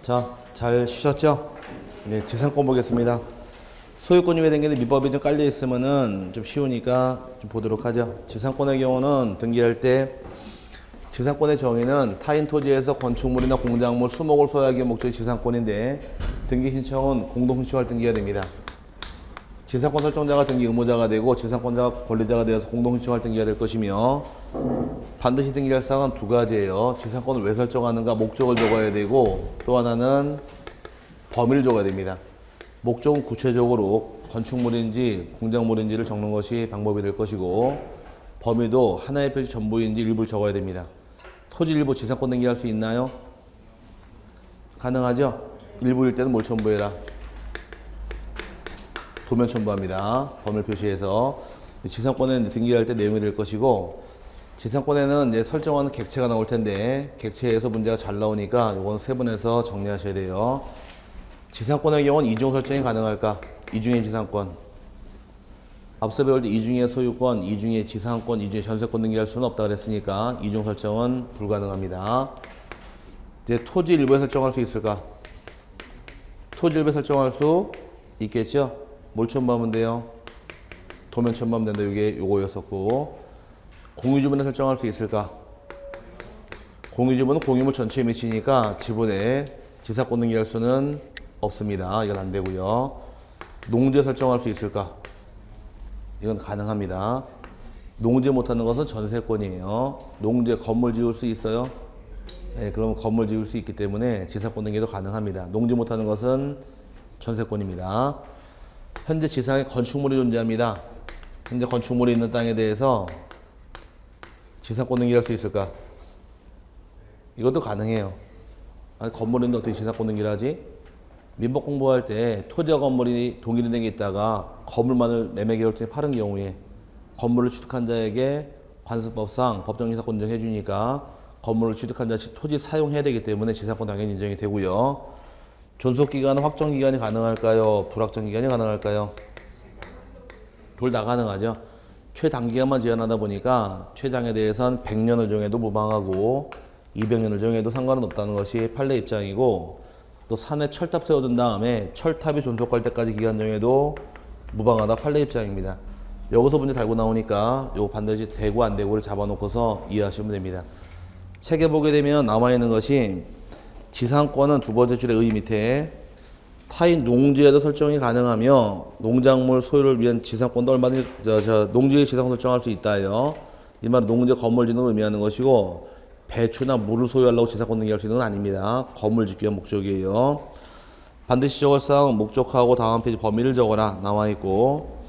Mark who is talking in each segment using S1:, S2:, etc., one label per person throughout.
S1: 자, 잘 쉬셨죠? 네, 지상권 보겠습니다. 소유권이 왜 생기는데 민법이 좀 깔려 있으면은 좀 쉬우니까 좀 보도록 하죠. 지상권의 경우는 등기할 때 지상권의 정의는 타인 토지에서 건축물이나 공작물, 수목을 소유하기 위한 목적이 지상권인데 등기 신청은 공동 신청할 등기가 됩니다. 지상권 설정자가 등기 의무자가 되고 지상권자가 권리자가 되어서 공동 신청할 등기가 될 것이며 반드시 등기할 사항은 두 가지예요. 지상권을 왜 설정하는가 목적을 적어야 되고 또 하나는 범위를 적어야 됩니다. 목적은 구체적으로 건축물인지 공작물인지를 적는 것이 방법이 될 것이고 범위도 하나의 표시 전부인지 일부를 적어야 됩니다. 토지 일부 지상권 등기할 수 있나요? 가능하죠? 일부일 때는 뭘 첨부해라? 도면 첨부합니다. 범위를 표시해서 지상권에는 등기할 때 내용이 될 것이고 지상권에는 이제 설정하는 객체가 나올 텐데 객체에서 문제가 잘 나오니까 이건 세분해서 정리하셔야 돼요. 지상권의 경우는 이중 설정이 가능할까? 이중의 지상권. 앞서 배울 때 이중의 소유권, 이중의 지상권, 이중의 전세권 등기할 수는 없다 그랬으니까 이중 설정은 불가능합니다. 이제 토지 일부에 설정할 수 있을까? 토지 일부에 설정할 수 있겠죠? 뭘 첨부하면 돼요? 도면 첨부하면 된다. 이게 요거였었고 공유지분에 설정할 수 있을까? 공유지분은 공유물 전체에 미치니까 지분에 지상권 등기할 수는 없습니다. 이건 안 되고요. 농지에 설정할 수 있을까? 이건 가능합니다. 농지 못하는 것은 전세권이에요. 농지에 건물 지을 수 있어요? 네, 그러면 건물 지을 수 있기 때문에 지상권 등기도 가능합니다. 농지 못하는 것은 전세권입니다. 현재 지상에 건축물이 존재합니다. 현재 건축물이 있는 땅에 대해서 지상권 등기할 수 있을까? 이것도 가능해요. 아니, 건물인데 어떻게 지상권 등기를 하지? 민법 공부할 때 토지와 건물이 동일이 된 게 있다가 건물만을 매매 계획을 통해 파는 경우에 건물을 취득한 자에게 관습법상 법정 지상권 인정해 주니까 건물을 취득한 자 토지 사용해야 되기 때문에 지상권 당연히 인정이 되고요. 존속 기간은 확정 기간이 가능할까요? 불확정 기간이 가능할까요? 둘 다 가능하죠. 최단기간만 제한하다 보니까 최장에 대해서는 100년을 정해도 무방하고 200년을 정해도 상관은 없다는 것이 판례 입장이고 또 산에 철탑 세워둔 다음에 철탑이 존속할 때까지 기간 정해도 무방하다 판례 입장입니다. 여기서 문제 달고 나오니까 요거 반드시 되고 안 되고를 잡아놓고서 이해하시면 됩니다. 책에 보게 되면 남아있는 것이 지상권은 두 번째 줄의 의 밑에 타인 농지에도 설정이 가능하며 농작물 소유를 위한 지상권도 얼마든지 농지의 지상권 설정할 수 있다요. 이 말은 농지 건물 짓는 걸 의미하는 것이고 배추나 물을 소유하려고 지상권 등기할 수 있는 건 아닙니다. 건물 짓기 위한 목적이에요. 반드시 적을 사항은 목적하고 다음 페이지 범위를 적어라 나와있고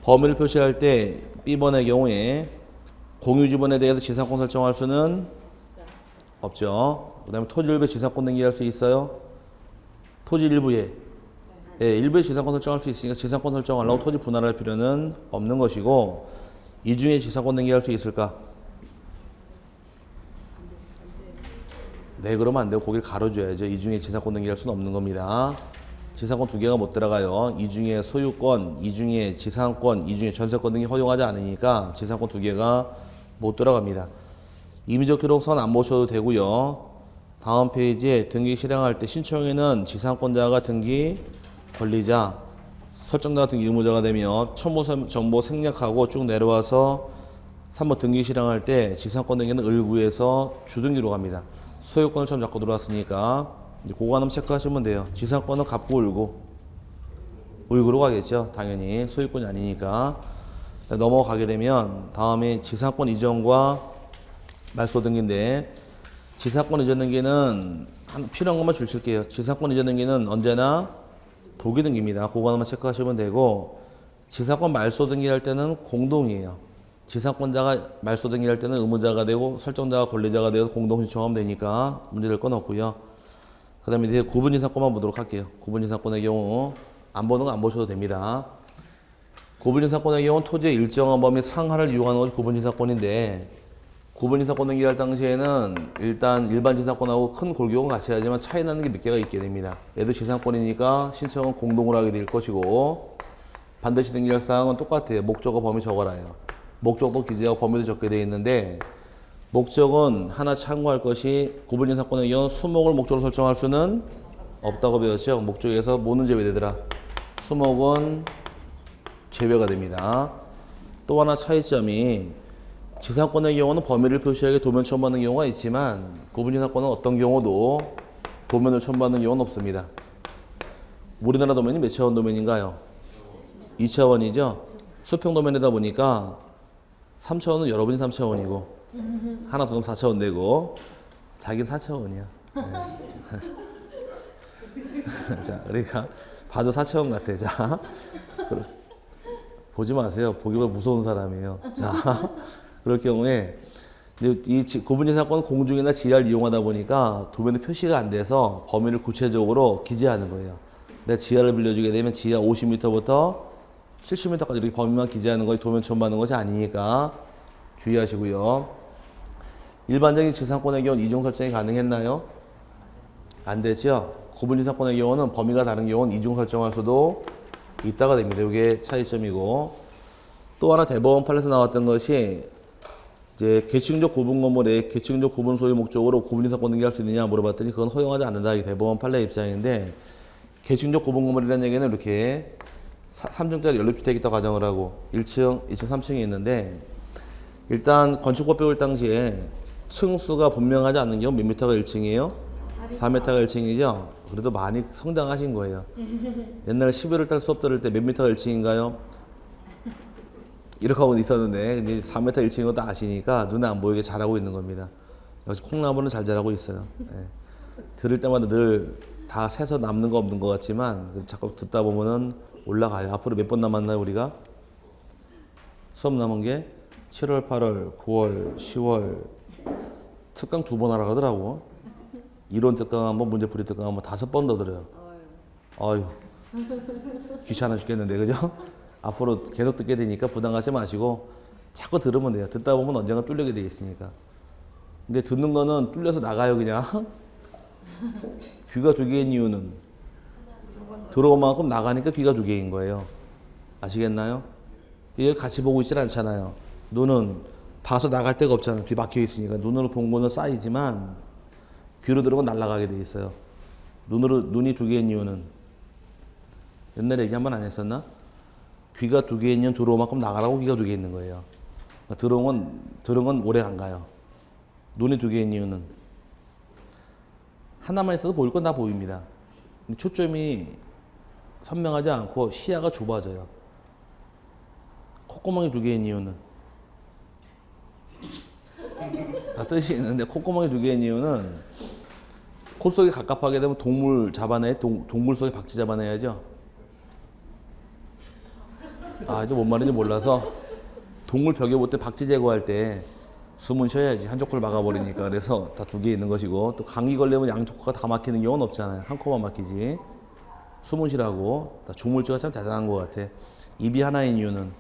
S1: 범위를 표시할 때 B번의 경우에 공유지분에 대해서 지상권 설정할 수는 없죠. 그 다음에 토지 일부에 지상권 등기할 수 있어요? 토지 일부에 일부에 지상권 설정할 수 있으니까 지상권 설정하려고 토지 분할할 필요는 없는 것이고 이중에 지상권 등기할 수 있을까? 네, 그러면 안 되고 거기를 가로줘야죠. 이중에 지상권 등기할 수는 없는 겁니다. 지상권 두 개가 못 들어가요. 이중에 소유권, 이중에 지상권, 이중에 전세권 등이 허용하지 않으니까 지상권 두 개가 못 들어갑니다. 임의적 기록선 안 보셔도 되고요. 다음 페이지에 등기 실행할 때 신청인은 지상권자가 등기 권리자, 설정자가 등기 의무자가 되며 첨부 정보 생략하고 쭉 내려와서 3번 등기 실행할 때 지상권 등기는 을구에서 주등기로 갑니다. 소유권을 처음 잡고 들어왔으니까 그거 하나 체크하시면 돼요. 지상권은 갑구 을구. 을구로 가겠죠. 당연히 소유권이 아니니까. 넘어가게 되면 다음에 지상권 이전과 말소 등기인데 지상권 이전 등기는 필요한 것만 줄칠게요. 지상권 이전 등기는 언제나 도기 등기입니다. 그거 하나만 체크하시면 되고 지상권 말소 등기할 때는 공동이에요. 지상권자가 말소 등기할 때는 의무자가 되고 설정자가 권리자가 되어서 공동 신청하면 되니까 문제될 건 없고요. 그 다음에 이제 구분 지상권만 보도록 할게요. 구분 지상권의 경우 안 보는 거 안 보셔도 됩니다. 구분 지상권의 경우는 토지의 일정한 범위 상하를 이용하는 것이 구분 지상권인데 구분 지상권 등기할 당시에는 일단 일반 지상권하고 큰 골격은 같이 하지만 차이 나는 게 몇 개가 있게 됩니다. 얘도 지상권이니까 신청은 공동으로 하게 될 것이고 반드시 등기할 사항은 똑같아요. 목적과 범위 적어라요. 목적도 기재하고 범위도 적게 되어 있는데 목적은 하나 참고할 것이 구분인 사건의 경우 수목을 목적으로 설정할 수는 없다고 배웠죠. 목적에서 뭐는 제외되더라. 수목은 제외가 됩니다. 또 하나 차이점이 지상권의 경우는 범위를 표시하게 도면 첨부하는 경우가 있지만 구분인 사건은 어떤 경우도 도면을 첨부하는 경우는 없습니다. 우리나라 도면이 몇 차원 도면인가요? 2차원이죠. 수평 도면이다 보니까 3차원은 여러분이 3차원이고 하나 더 넣으면 4차원 되고 자기는 4차원이야. 네. 자, 그러니까 봐도 4차원 같아. 자, 보지 마세요. 보기가 무서운 사람이에요. 자, 그럴 경우에 이 구분인 사건은 공중이나 지하를 이용하다 보니까 도면에 표시가 안 돼서 범위를 구체적으로 기재하는 거예요. 내가 지하를 빌려주게 되면 지하 50m부터 70m까지 이렇게 범위만 기재하는 것이 도면 첨부하는 것이 아니니까 주의하시고요. 일반적인 지상권의 경우는 이중 설정이 가능했나요? 안 되죠. 구분인 사건의 경우는 범위가 다른 경우는 이중 설정할 수도 있다가 됩니다. 이게 차이점이고 또 하나 대법원 판례에서 나왔던 것이 이제 계층적 구분 건물에 계층적 구분 소유 목적으로 구분인 사건 등기할 수 있느냐 물어봤더니 그건 허용하지 않는다. 이게 대법원 판례 입장인데 계층적 구분 건물이라는 얘기는 이렇게 3층짜리 연립주택이 있다고 가정을 하고 1층, 2층, 3층이 있는데 일단 건축법 배울 당시에 층수가 분명하지 않는 경우 몇 미터가 1층이에요? 4m가 1층이죠? 그래도 많이 성장하신 거예요. 옛날에 11월달 수업 들을 때 몇 미터가 1층인가요? 이렇게 하고 있었는데 근데 4m 1층인 것도 아시니까 눈에 안 보이게 잘하고 있는 겁니다. 역시 콩나물은 잘 자라고 있어요. 네. 들을 때마다 늘 다 세서 남는 거 없는 것 같지만 자꾸 듣다 보면은 올라가요. 앞으로 몇 번 남았나요 우리가? 수업 남은 게 7월, 8월, 9월, 10월 특강 2번 하라 그러더라고. 이론 특강 한번, 문제풀이 특강 한번 5번 더 들어요. 아유, 귀찮아 죽겠는데, 그죠? 앞으로 계속 듣게 되니까 부담 갖지 마시고 자꾸 들으면 돼요. 듣다 보면 언젠가 뚫리게 돼 있으니까. 근데 듣는 거는 뚫려서 나가요, 그냥. 귀가 2개인 이유는 들어온 만큼 나가니까 귀가 2개인 거예요. 아시겠나요? 이게 같이 보고 있질 않잖아요. 눈은 봐서 나갈 데가 없잖아요. 귀 막혀 있으니까. 눈으로 본 거는 쌓이지만 귀로 들어오면 날아가게 돼 있어요. 눈이 2개인 이유는 옛날에 얘기 한번 안 했었나? 귀가 2개인 이유는 들어온 만큼 나가라고 귀가 2개 있는 거예요. 들어온 건 오래 안 가요. 눈이 2개인 이유는 하나만 있어도 보일 건 다 보입니다. 근데 초점이 선명하지 않고 시야가 좁아져요. 콧구멍이 2개인 이유는 다 뜻이 있는데 콧구멍이 2개인 이유는 코 속에 갑갑하게 되면 동물 속에 박쥐 잡아내야죠. 아, 이제 뭔 말인지 몰라서 동물 벽에 볼 때 박쥐 제거할 때 숨은 쉬어야지. 한쪽 코를 막아버리니까. 그래서 다 2개 있는 것이고 또 감기 걸리면 양쪽 코가 다 막히는 경우는 없잖아요. 한 코만 막히지. 숨은 쉬라고. 중물주가 참 대단한 것 같아. 입이 하나인 이유는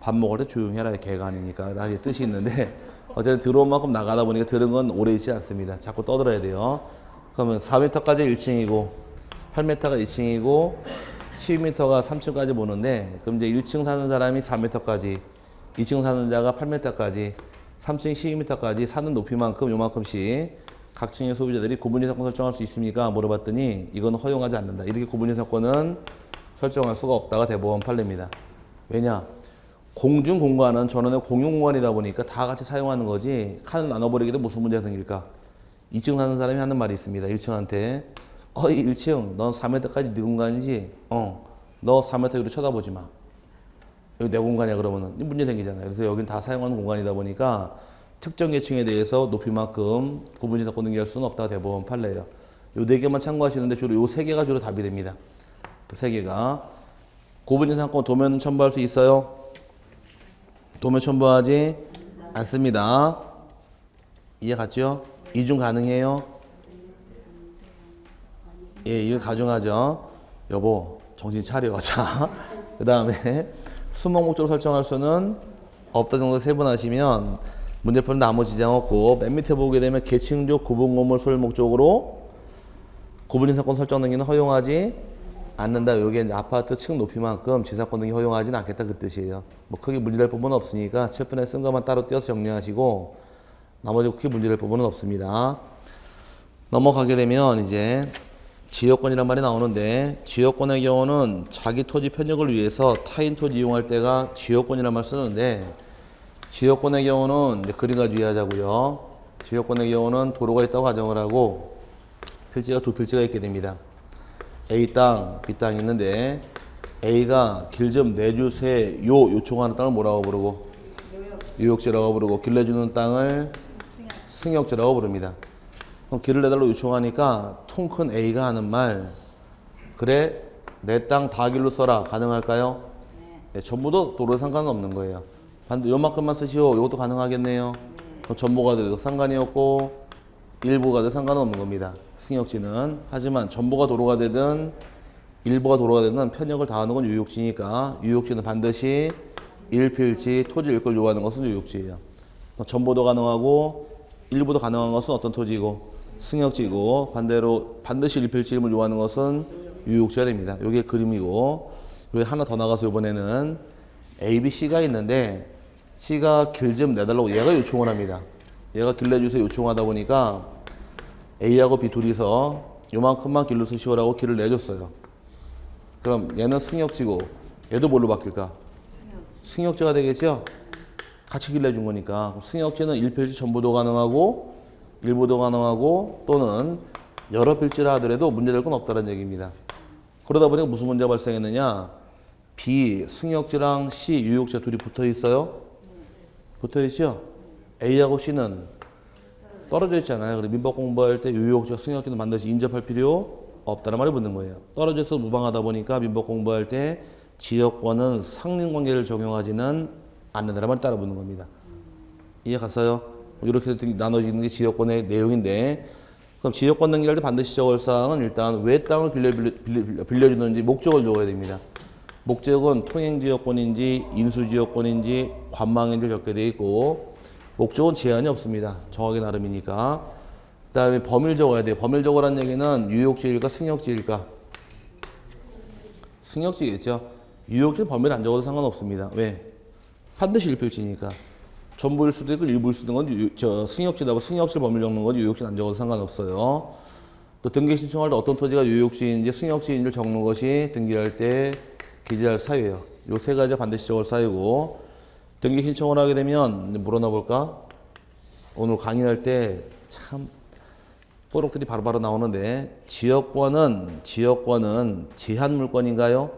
S1: 밥 먹을 때 조용히 해라. 개가 아니니까. 나의 뜻이 있는데 어쨌든 들어온 만큼 나가다 보니까 들은 건 오래 있지 않습니다. 자꾸 떠들어야 돼요. 그러면 4m까지 1층이고 8m가 2층이고 12m가 3층까지 보는데 그럼 이제 1층 사는 사람이 4m까지 2층 사는 자가 8m까지 3층 12m까지 사는 높이만큼 요만큼씩 각 층의 소비자들이 구분인 사건 설정할 수 있습니까? 물어봤더니 이건 허용하지 않는다. 이렇게 구분인 사건은 설정할 수가 없다가 대법원 판례입니다. 왜냐? 공중 공간은 전원의 공용 공간이다 보니까 다 같이 사용하는 거지 칸을 나눠버리게 되면 무슨 문제가 생길까? 2층 사는 사람이 하는 말이 있습니다. 1층한테 1층 넌 4m까지 네 공간이지? 너 4m 위로 쳐다보지 마. 여기 내 공간이야 그러면은 문제 생기잖아요. 그래서 여긴 다 사용하는 공간이다 보니까 특정 계층에 대해서 높이만큼 구분인 사건 등기할 수는 없다가 대법원 판례예요. 요 4개만 참고하시는데 주로 요 3개가 주로 답이 됩니다. 그 3개가 구분인 사건 도면 첨부할 수 있어요? 도면 첨부하지 않습니다. 이해 갔죠? 이중 가능해요? 예, 이거 가중하죠. 여보, 정신 차려. 자, 그 다음에 수목 목적으로 설정할 수는 없다 정도 세분하시면 문제풀이는 아무 지장 없고 맨 밑에 보게 되면 계층적 구분 건물 소유 목적으로 구분인 사건 설정 등기는 허용하지 않는다. 여기에 이제 아파트 층 높이만큼 지사권 등기 허용하지는 않겠다 그 뜻이에요. 뭐 크게 문제될 부분은 없으니까 칠판에 쓴 것만 따로 띄어서 정리하시고 나머지 크게 문제될 부분은 없습니다. 넘어가게 되면 이제 지역권이란 말이 나오는데 지역권의 경우는 자기 토지 편익을 위해서 타인 토지 이용할 때가 지역권이란 말 쓰는데 지역권의 경우는 이제 그림 가지고 이해하자고요. 지역권의 경우는 도로가 있다고 가정을 하고 필지가 두 필지가 있게 됩니다. A 땅, B 땅이 있는데 A가 길 좀 내주세요 요청하는 땅을 뭐라고 부르고 유역지라고 부르고 길 내주는 땅을 승역지라고 부릅니다. 그럼 길을 내달라고 요청하니까 통 큰 A가 하는 말 그래 내 땅 다 길로 써라 가능할까요? 네, 전부도 도로에 상관은 없는 거예요. 반대 요만큼만 쓰시오 이것도 가능하겠네요. 그럼 전부가 돼도 상관이 없고 일부가 돼도 상관은 없는 겁니다. 승역지는. 하지만 전부가 도로가 되든 일부가 도로가 되든 편역을 다하는 건 유역지니까 유역지는 반드시 일필지 토지 일걸 요구하는 것은 유역지예요. 전부도 가능하고 일부도 가능한 것은 어떤 토지이고 승역지고 반대로 반드시 일필지임을 요구하는 것은 유역지가 됩니다. 이게 그림이고 여기 하나 더 나가서 이번에는 A, B, C가 있는데 C가 길 좀 내달라고 얘가 요청을 합니다. 얘가 길 내주세요 요청하다 보니까 A하고 B 둘이서 요만큼만 길로 쓰시오라고 길을 내줬어요. 그럼 얘는 승역지고 얘도 뭘로 바뀔까? 승역지가 되겠죠? 같이 길 내준 거니까 승역지는 일필지 전부도 가능하고 일부도 가능하고 또는 여러 필지라 하더라도 문제될 건 없다는 얘기입니다. 그러다 보니까 무슨 문제가 발생했느냐? B 승역지랑 C 유역지가 둘이 붙어 있어요. 붙어 있죠? A하고 C는 떨어져 있잖아요. 그래서 민법 공부할 때 유역지와 승역지는 반드시 인접할 필요 없다는 말이 붙는 거예요. 떨어져 있어서 무방하다 보니까 민법 공부할 때 지역권은 상린관계를 적용하지는 않는다는 말이 따라 붙는 겁니다. 이해 갔어요? 이렇게 나눠지는 게 지역권의 내용인데 그럼 지역권 등기할 때 반드시 적을 사항은 일단 왜 땅을 빌려주는지 목적을 적어야 됩니다. 목적은 통행지역권인지 인수지역권인지 관망인지 적게 되어 있고 목적은 제한이 없습니다. 정하기 나름이니까. 그 다음에 범위를 적어야 돼요. 범위를 적으라는 얘기는 유역지일까 승역지일까? 승역지겠죠. 유역지는 범위를 안 적어도 상관없습니다. 왜? 반드시 일필지니까. 전부일 수도 있고 일부일 수도 있는 건 승역지다. 승역지를 범위를 적는 거지 유역지는 안 적어도 상관없어요. 또 등기 신청할 때 어떤 토지가 유역지인지 승역지인지를 적는 것이 등기할 때 기재할 사유예요. 요 세 가지가 반드시 적을 사유고 등기 신청을 하게 되면 물어나 볼까? 오늘 강의할 때 참 뽀록들이 바로바로 나오는데 지역권은 제한 물건인가요?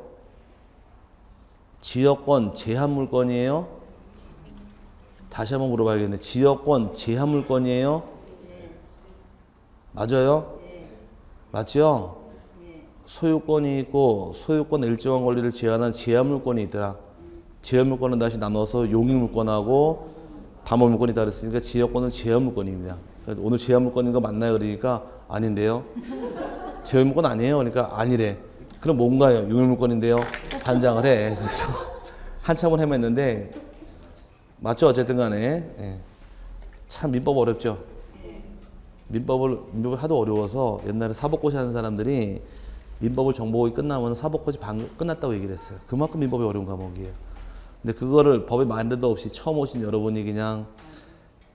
S1: 지역권 제한 물건이에요? 다시 한번 물어봐야겠네. 지역권 제한 물건이에요? 맞아요? 맞죠? 소유권이 있고 소유권의 일정한 권리를 제한한 제한물권이 있더라. 제한물권은 다시 나눠서 용익물권하고 담보물권이 있다 그랬으니까 지역권은 제한물권입니다. 오늘 제한물권인 거 맞나요? 그러니까 아닌데요. 제한물권 아니에요. 그러니까 아니래. 그럼 뭔가요? 용익물권인데요. 단장을 해. 그래서 한참을 헤맸는데 맞죠? 어쨌든 간에 참 민법 어렵죠? 민법이 하도 어려워서 옛날에 사법고시 하는 사람들이 민법을 정보가 끝나면 사법고시 끝났다고 얘기를 했어요. 그만큼 민법이 어려운 과목이에요. 근데 그거를 법에 만드도 없이 처음 오신 여러분이 그냥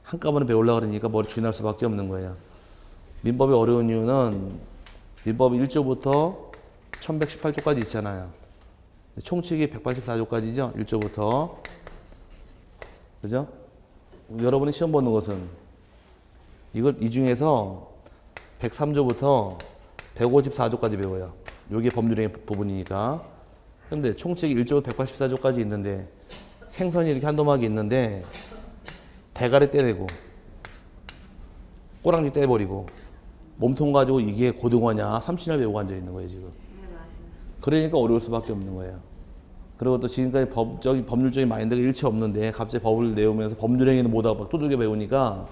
S1: 한꺼번에 배우려고 그러니까 머리 쥐날 수밖에 없는 거예요. 민법이 어려운 이유는 민법이 1조부터 1118조까지 있잖아요. 총칙이 184조까지죠. 1조부터. 그죠? 여러분이 시험 보는 것은 이 중에서 103조부터 154조까지 배워요. 이게 법률행위 부분이니까. 근데 총칙이 1조 184조까지 있는데 생선이 이렇게 한 도막이 있는데 대가리 떼내고 꼬랑지 떼버리고 몸통 가지고 이게 고등어냐 30년 외우고 앉아 있는 거예요 지금. 그러니까 어려울 수밖에 없는 거예요. 그리고 또 지금까지 법률적인 마인드가 일체 없는데 갑자기 법을 내우면서 법률행위는 못하고 막 두들겨 배우니까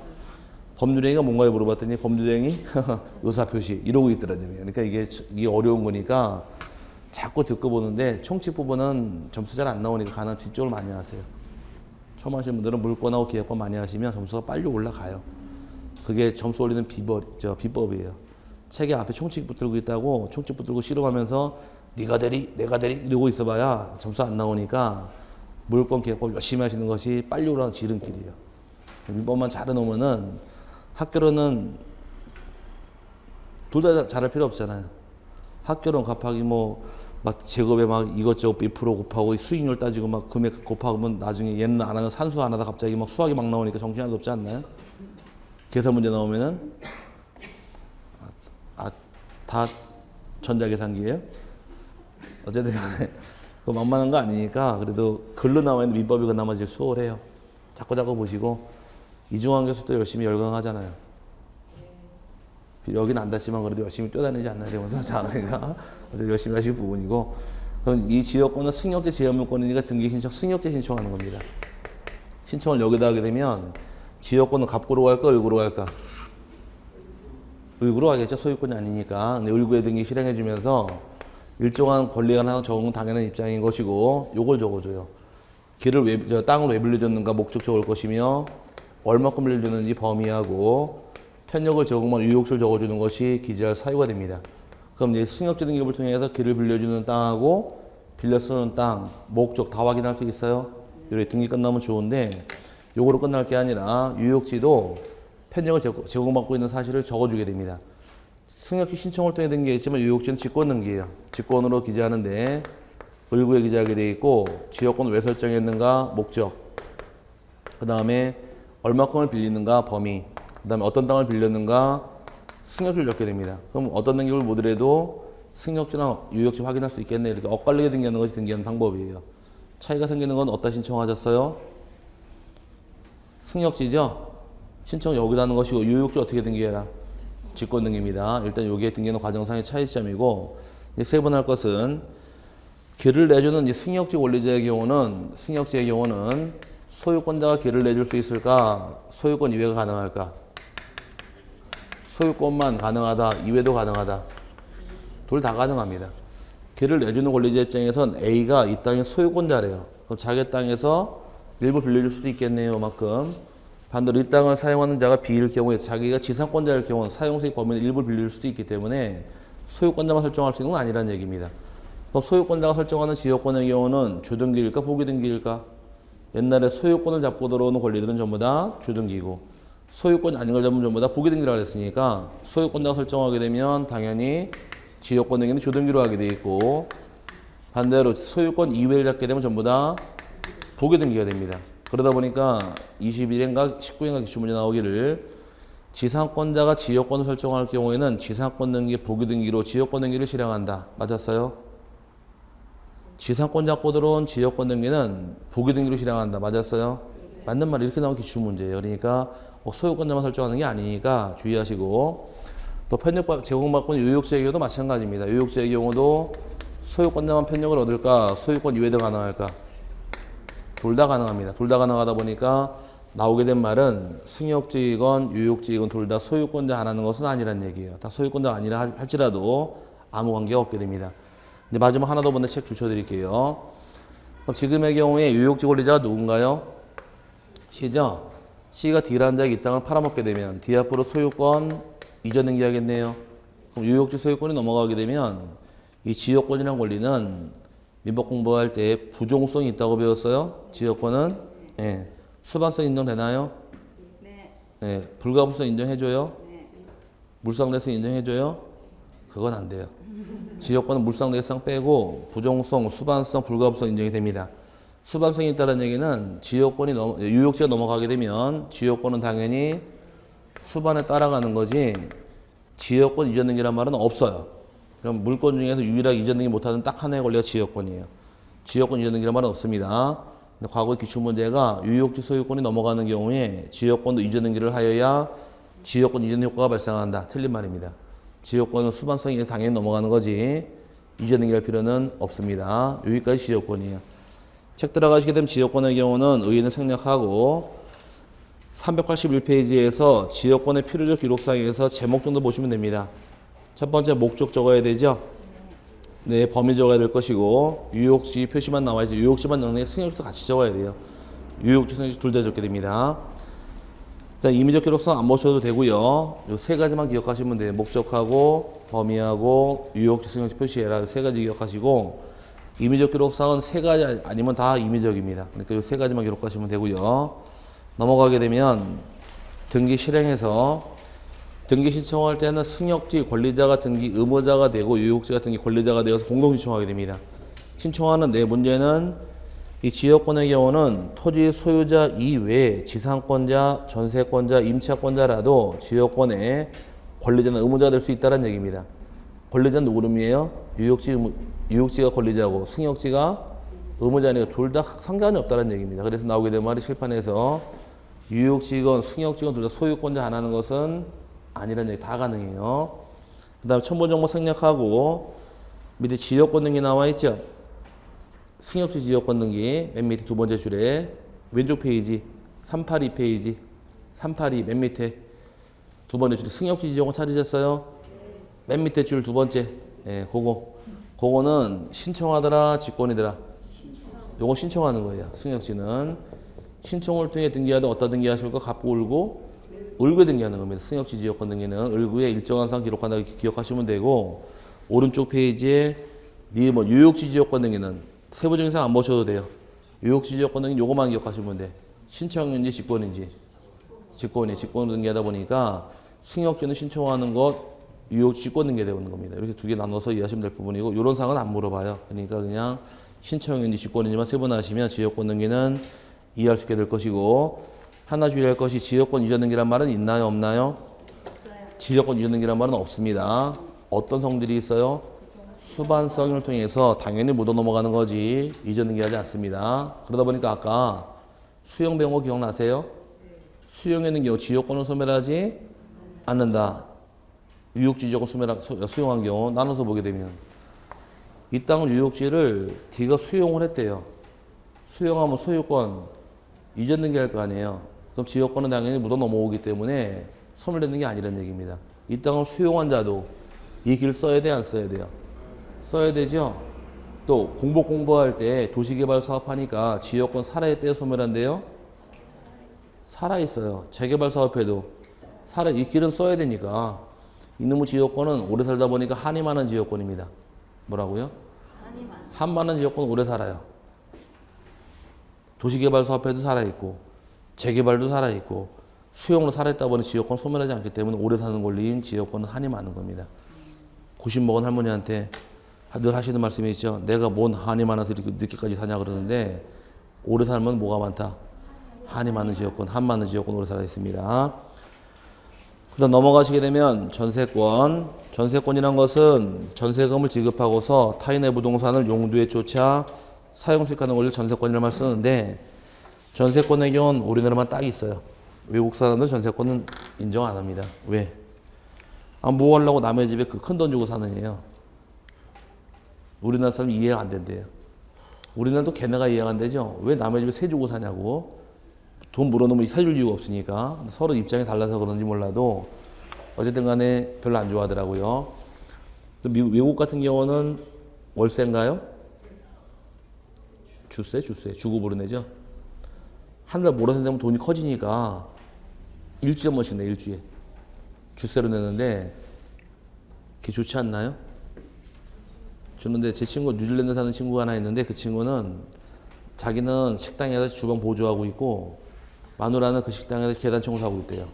S1: 법률행위가 뭔가요 물어봤더니 법률행위 의사표시 이러고 있더라고요. 그러니까 이게 어려운 거니까 자꾸 듣고 보는데 총칙 부분은 점수 잘 안 나오니까 가능한 뒤쪽을 많이 하세요. 처음 하시는 분들은 물권하고 기획권 많이 하시면 점수가 빨리 올라가요. 그게 점수 올리는 비법이에요. 책에 앞에 총칙 붙들고 있다고 총칙 붙들고 씨름하면서 네가 대리 내가 대리 이러고 있어봐야 점수 안 나오니까 물권 기획법 열심히 하시는 것이 빨리 올라가는 지름길이에요. 민법만 잘해놓으면은 학교로는 둘 다 잘할 필요 없잖아요. 학교는 곱하기 막 제곱에 막 이것저것 몇 프로 곱하고 수익률 따지고 막 금액 곱하면 나중에 얘는 안 하는 산수 안 하다 갑자기 막 수학이 막 나오니까 정신이 하나도 없지 않나요? 계산 문제 나오면은 다 전자계산기예요? 어쨌든 간에 그 만만한 거 아니니까 그래도 글로 나와 있는 민법이 그나마 제일 수월해요. 자꾸 보시고 이중환 교수도 열심히 열강하잖아요. 여기는 안 닿지만 그래도 열심히 뛰어다니지 않나요? 대원사 자 그러니까 열심히 하실 부분이고 그럼 이 지역권은 승역제 제한물권이니까 등기 신청 승역제 신청하는 겁니다. 신청을 여기다 하게 되면 지역권은 갑구로 갈까 을구로 갈까? 을구로 가겠죠. 소유권이 아니니까. 근데 을구의 등기 실행해 주면서 일정한 권리가 하나 적은 당연한 입장인 것이고 요걸 적어줘요. 땅을 왜 빌려줬는가 목적 적을 것이며 얼마큼 빌려줬는지 범위하고 편역을 제공한 유효치를 적어주는 것이 기재할 사유가 됩니다. 그럼 이제 승역제 등기부를 통해서 길을 빌려주는 땅하고 빌려 쓰는 땅, 목적 다 확인할 수 있어요. 이렇게 등기 끝나면 좋은데 요거로 끝날 게 아니라 유효치도 편역을 제공받고 있는 사실을 적어주게 됩니다. 승역지 신청을 통해 등기했지만 유효치는 직권 등기예요. 직권으로 기재하는데 을구에 기재하게 되어 있고 지역권을 왜 설정했는가 목적 그 다음에 얼마큼을 빌리는가 범위 그 다음에 어떤 땅을 빌렸는가 승역지를 적게 됩니다. 그럼 어떤 등기를 모드래도 승역지나 유효치 확인할 수 있겠네 이렇게 엇갈리게 등기하는 것이 등기하는 방법이에요. 차이가 생기는 건 어디다 신청하셨어요? 승역지죠? 신청 여기다 하는 것이고 유효치 어떻게 등기해라? 직권 등기입니다. 일단 여기에 등기하는 과정상의 차이점이고 세 번 할 것은 길을 내주는 이 승역지 권리자의 경우는 소유권자가 길을 내줄 수 있을까? 소유권 이외가 가능할까? 소유권만 가능하다, 이외도 가능하다. 둘 다 가능합니다. 길을 내주는 권리자 입장에선 A가 이 땅의 소유권자래요. 그럼 자기 땅에서 일부 빌려줄 수도 있겠네요. 만큼. 반대로 이 땅을 사용하는 자가 B일 경우에 자기가 지상권자일 경우는 사용수익 범위는 일부 빌릴 수도 있기 때문에 소유권자만 설정할 수 있는 건 아니라는 얘기입니다. 그럼 소유권자가 설정하는 지역권의 경우는 주등기일까 부기등기일까? 옛날에 소유권을 잡고 들어오는 권리들은 전부 다 주등기고 소유권이 아닌 걸 잡으면 전부 다 부기등기라고 했으니까 소유권자가 설정하게 되면 당연히 지역권 등기는 주등기로 하게 돼 있고 반대로 소유권 이외를 잡게 되면 전부 다 부기등기가 됩니다. 그러다 보니까 21회인가 19회인가 기출문제 나오기를 지상권자가 지역권을 설정할 경우에는 지상권 등기, 부기등기로 지역권 등기를 실행한다. 맞았어요? 지상권 잡고 들어온 지역권 등기는 부기등기로 실행한다. 맞았어요? 맞는 말 이렇게 나온 기출문제예요. 그러니까 소유권자만 설정하는 게 아니니까 주의하시고 또 편역 제공받고 있는 유효지의 경우도 마찬가지입니다. 유효지의 경우도 소유권자만 편역을 얻을까? 소유권 이외도 가능할까? 둘 다 가능합니다. 둘 다 가능하다 보니까 나오게 된 말은 승역지이건 유효지이건 둘 다 소유권자 안 하는 것은 아니란 얘기예요. 다 소유권자 아니라 할지라도 아무 관계가 없게 됩니다. 이제 마지막 하나 더 번째 책 줄쳐드릴게요. 그럼 지금의 경우에 유효지 권리자가 누군가요? C죠? C가 D라는 자에게 이 땅을 팔아먹게 되면 D 앞으로 소유권 이전 등기하겠네요. 그럼 유효지 소유권이 넘어가게 되면 이 지역권이라는 권리는 민법 공부할 때 부종성이 있다고 배웠어요. 지역권은 수반성 인정되나요? 네. 불가분성 인정해줘요? 물상대성 인정해줘요? 그건 안 돼요. 지역권은 물상대성 빼고 부종성, 수반성, 불가분성 인정이 됩니다. 수반성이 있다는 얘기는 지역권이 유효지가 넘어가게 되면 지역권은 당연히 수반에 따라가는 거지 지역권 이전 등기란 말은 없어요. 그럼 물권 중에서 유일하게 이전 등기 못하는 딱 하나의 권리가 지역권이에요. 지역권 이전 등기란 말은 없습니다. 근데 과거 기출문제가 유효지 소유권이 넘어가는 경우에 지역권도 이전 등기를 하여야 지역권 이전 효과가 발생한다. 틀린 말입니다. 지역권은 수반성이 당연히 넘어가는 거지 이전 등기할 필요는 없습니다. 여기까지 지역권이에요. 책 들어가시게 되면 지역권의 경우는 의의는 생략하고 381페이지에서 지역권의 필요적 기록상에서 제목 정도 보시면 됩니다. 첫 번째 목적 적어야 되죠. 네, 범위 적어야 될 것이고 유효지 표시만 나와 있어요. 유효지만 적는 게 승역지도 같이 적어야 돼요. 유효지, 승역지 둘 다 적게 됩니다. 일단 임의적 기록상 안 보셔도 되고요. 요 세 가지만 기억하시면 돼요. 목적하고 범위하고 유효지, 승역지 표시해라. 세 가지 기억하시고 임의적 기록상은 세 가지 아니면 다 임의적입니다. 그러니까 요 세 가지만 기록하시면 되고요. 넘어가게 되면 등기 실행해서 등기 신청할 때는 승역지 권리자가 등기 의무자가 되고 유효지가 등기 권리자가 되어서 공동 신청하게 됩니다. 신청하는 내 문제는 이 지역권의 경우는 토지 소유자 이외에 지상권자, 전세권자, 임차권자라도 지역권의 권리자는 의무자가 될 수 있다는 얘기입니다. 권리자는 누구 이름이에요? 유효지가 권리자고 승역지가 의무자니까 둘 다 상관이 없다는 얘기입니다. 그래서 나오게 된 말이 실판에서 유효지건 승역지건 둘 다 소유권자 안 하는 것은 아니라는 얘기 다 가능해요. 그 다음에 첨부정보 생략하고 밑에 지역권 등기 나와 있죠. 승역지 지역권 등기 맨 밑에 두 번째 줄에 왼쪽 페이지 382 페이지 382 맨 밑에 두 번째 줄에 승역지 지역권 찾으셨어요? 맨 밑에 줄 두 번째 예, 그거는 신청하더라 직권이더라. 요거 신청하는 거예요. 승역지는 신청을 통해 등기하되 어디다 등기하실 거 갚고 을구에 등기하는 겁니다. 승역지 지역권 등기는 을구에 일정한 상 기록한다 이렇게 기억하시면 되고 오른쪽 페이지에 뭐 유효지 지역권 등기는 세부적인 사항 안 보셔도 돼요. 유효지 지역권 등기 요거만 기억하시면 돼. 신청인지 직권인지 직권으로 등기하다 보니까 승역지는 신청하는 것 유효지 직권 등기되어 있는 겁니다. 이렇게 두 개 나눠서 이해하시면 될 부분이고 이런 사항은 안 물어봐요. 그러니까 그냥 신청인지 직권인지만 세분화하시면 지역권 등기는 이해할 수 있게 될 것이고 하나 주의할 것이 지역권 이전 등기란 말은 있나요? 없나요? 없어요. 지역권 이전 등기란 말은 없습니다. 어떤 성질이 있어요? 수반성을 통해서 당연히 묻어 넘어가는 거지 이전 등기하지 않습니다. 그러다 보니까 아까 수용 병호 기억나세요? 수용하는 경우 지역권을 소멸하지 않는다. 유효지 지역권 수용한 경우 나눠서 보게 되면 이 땅은 유효지를 D가 수용을 했대요. 수용하면 소유권 이전 등기할 거 아니에요. 그럼 지역권은 당연히 묻어 넘어오기 때문에 소멸되는 게 아니라는 얘기입니다. 이 땅을 수용한 자도 이 길 써야 돼, 안 써야 돼요? 써야 되죠. 또 공부할 때 도시개발 사업하니까 지역권 살아있대요, 소멸한대요? 살아있어요. 재개발 사업해도 이 길은 써야 되니까 이놈의 지역권은 오래 살다 보니까 한이 많은 지역권입니다. 뭐라고요? 한 많은 지역권 오래 살아요. 도시개발 사업에도 살아있고 재개발도 살아있고 수용으로 살아있다 보니 지역권 소멸하지 않기 때문에 오래 사는 권리인 지역권은 한이 많은 겁니다. 90 먹은 할머니한테 늘 하시는 말씀이 있죠. 내가 뭔 한이 많아서 이렇게 늦게까지 사냐 그러는데 오래 살면 뭐가 많다? 한이 많은 지역권, 한 많은 지역권 오래 살아 있습니다. 그다음 넘어가시게 되면 전세권이란 것은 전세금을 지급하고서 타인의 부동산을 용도에 쫓아 사용 수익하는 권리를 전세권이라는 말 쓰는데 전세권의 경우는 우리나라만 딱 있어요. 외국 사람들은 전세권은 인정 안 합니다. 왜? 뭐 하려고 남의 집에 그 큰 돈 주고 사는 애예요. 우리나라 사람 이해가 안 된대요. 우리나라도 걔네가 이해가 안 되죠. 왜 남의 집에 세 주고 사냐고. 돈 물어놓으면 사줄 이유가 없으니까. 서로 입장이 달라서 그런지 몰라도 어쨌든 간에 별로 안 좋아하더라고요. 외국 같은 경우는 월세인가요? 주세 주고 부르내죠. 한 달 몰아서 내면 돈이 커지니까 일주일에 한 번씩 내 일주일에 주세로 내는데 그게 좋지 않나요? 주는데 제 친구 뉴질랜드 사는 친구가 하나 있는데 그 친구는 자기는 식당에서 주방 보조하고 있고 마누라는 그 식당에서 계단 청소하고 있대요.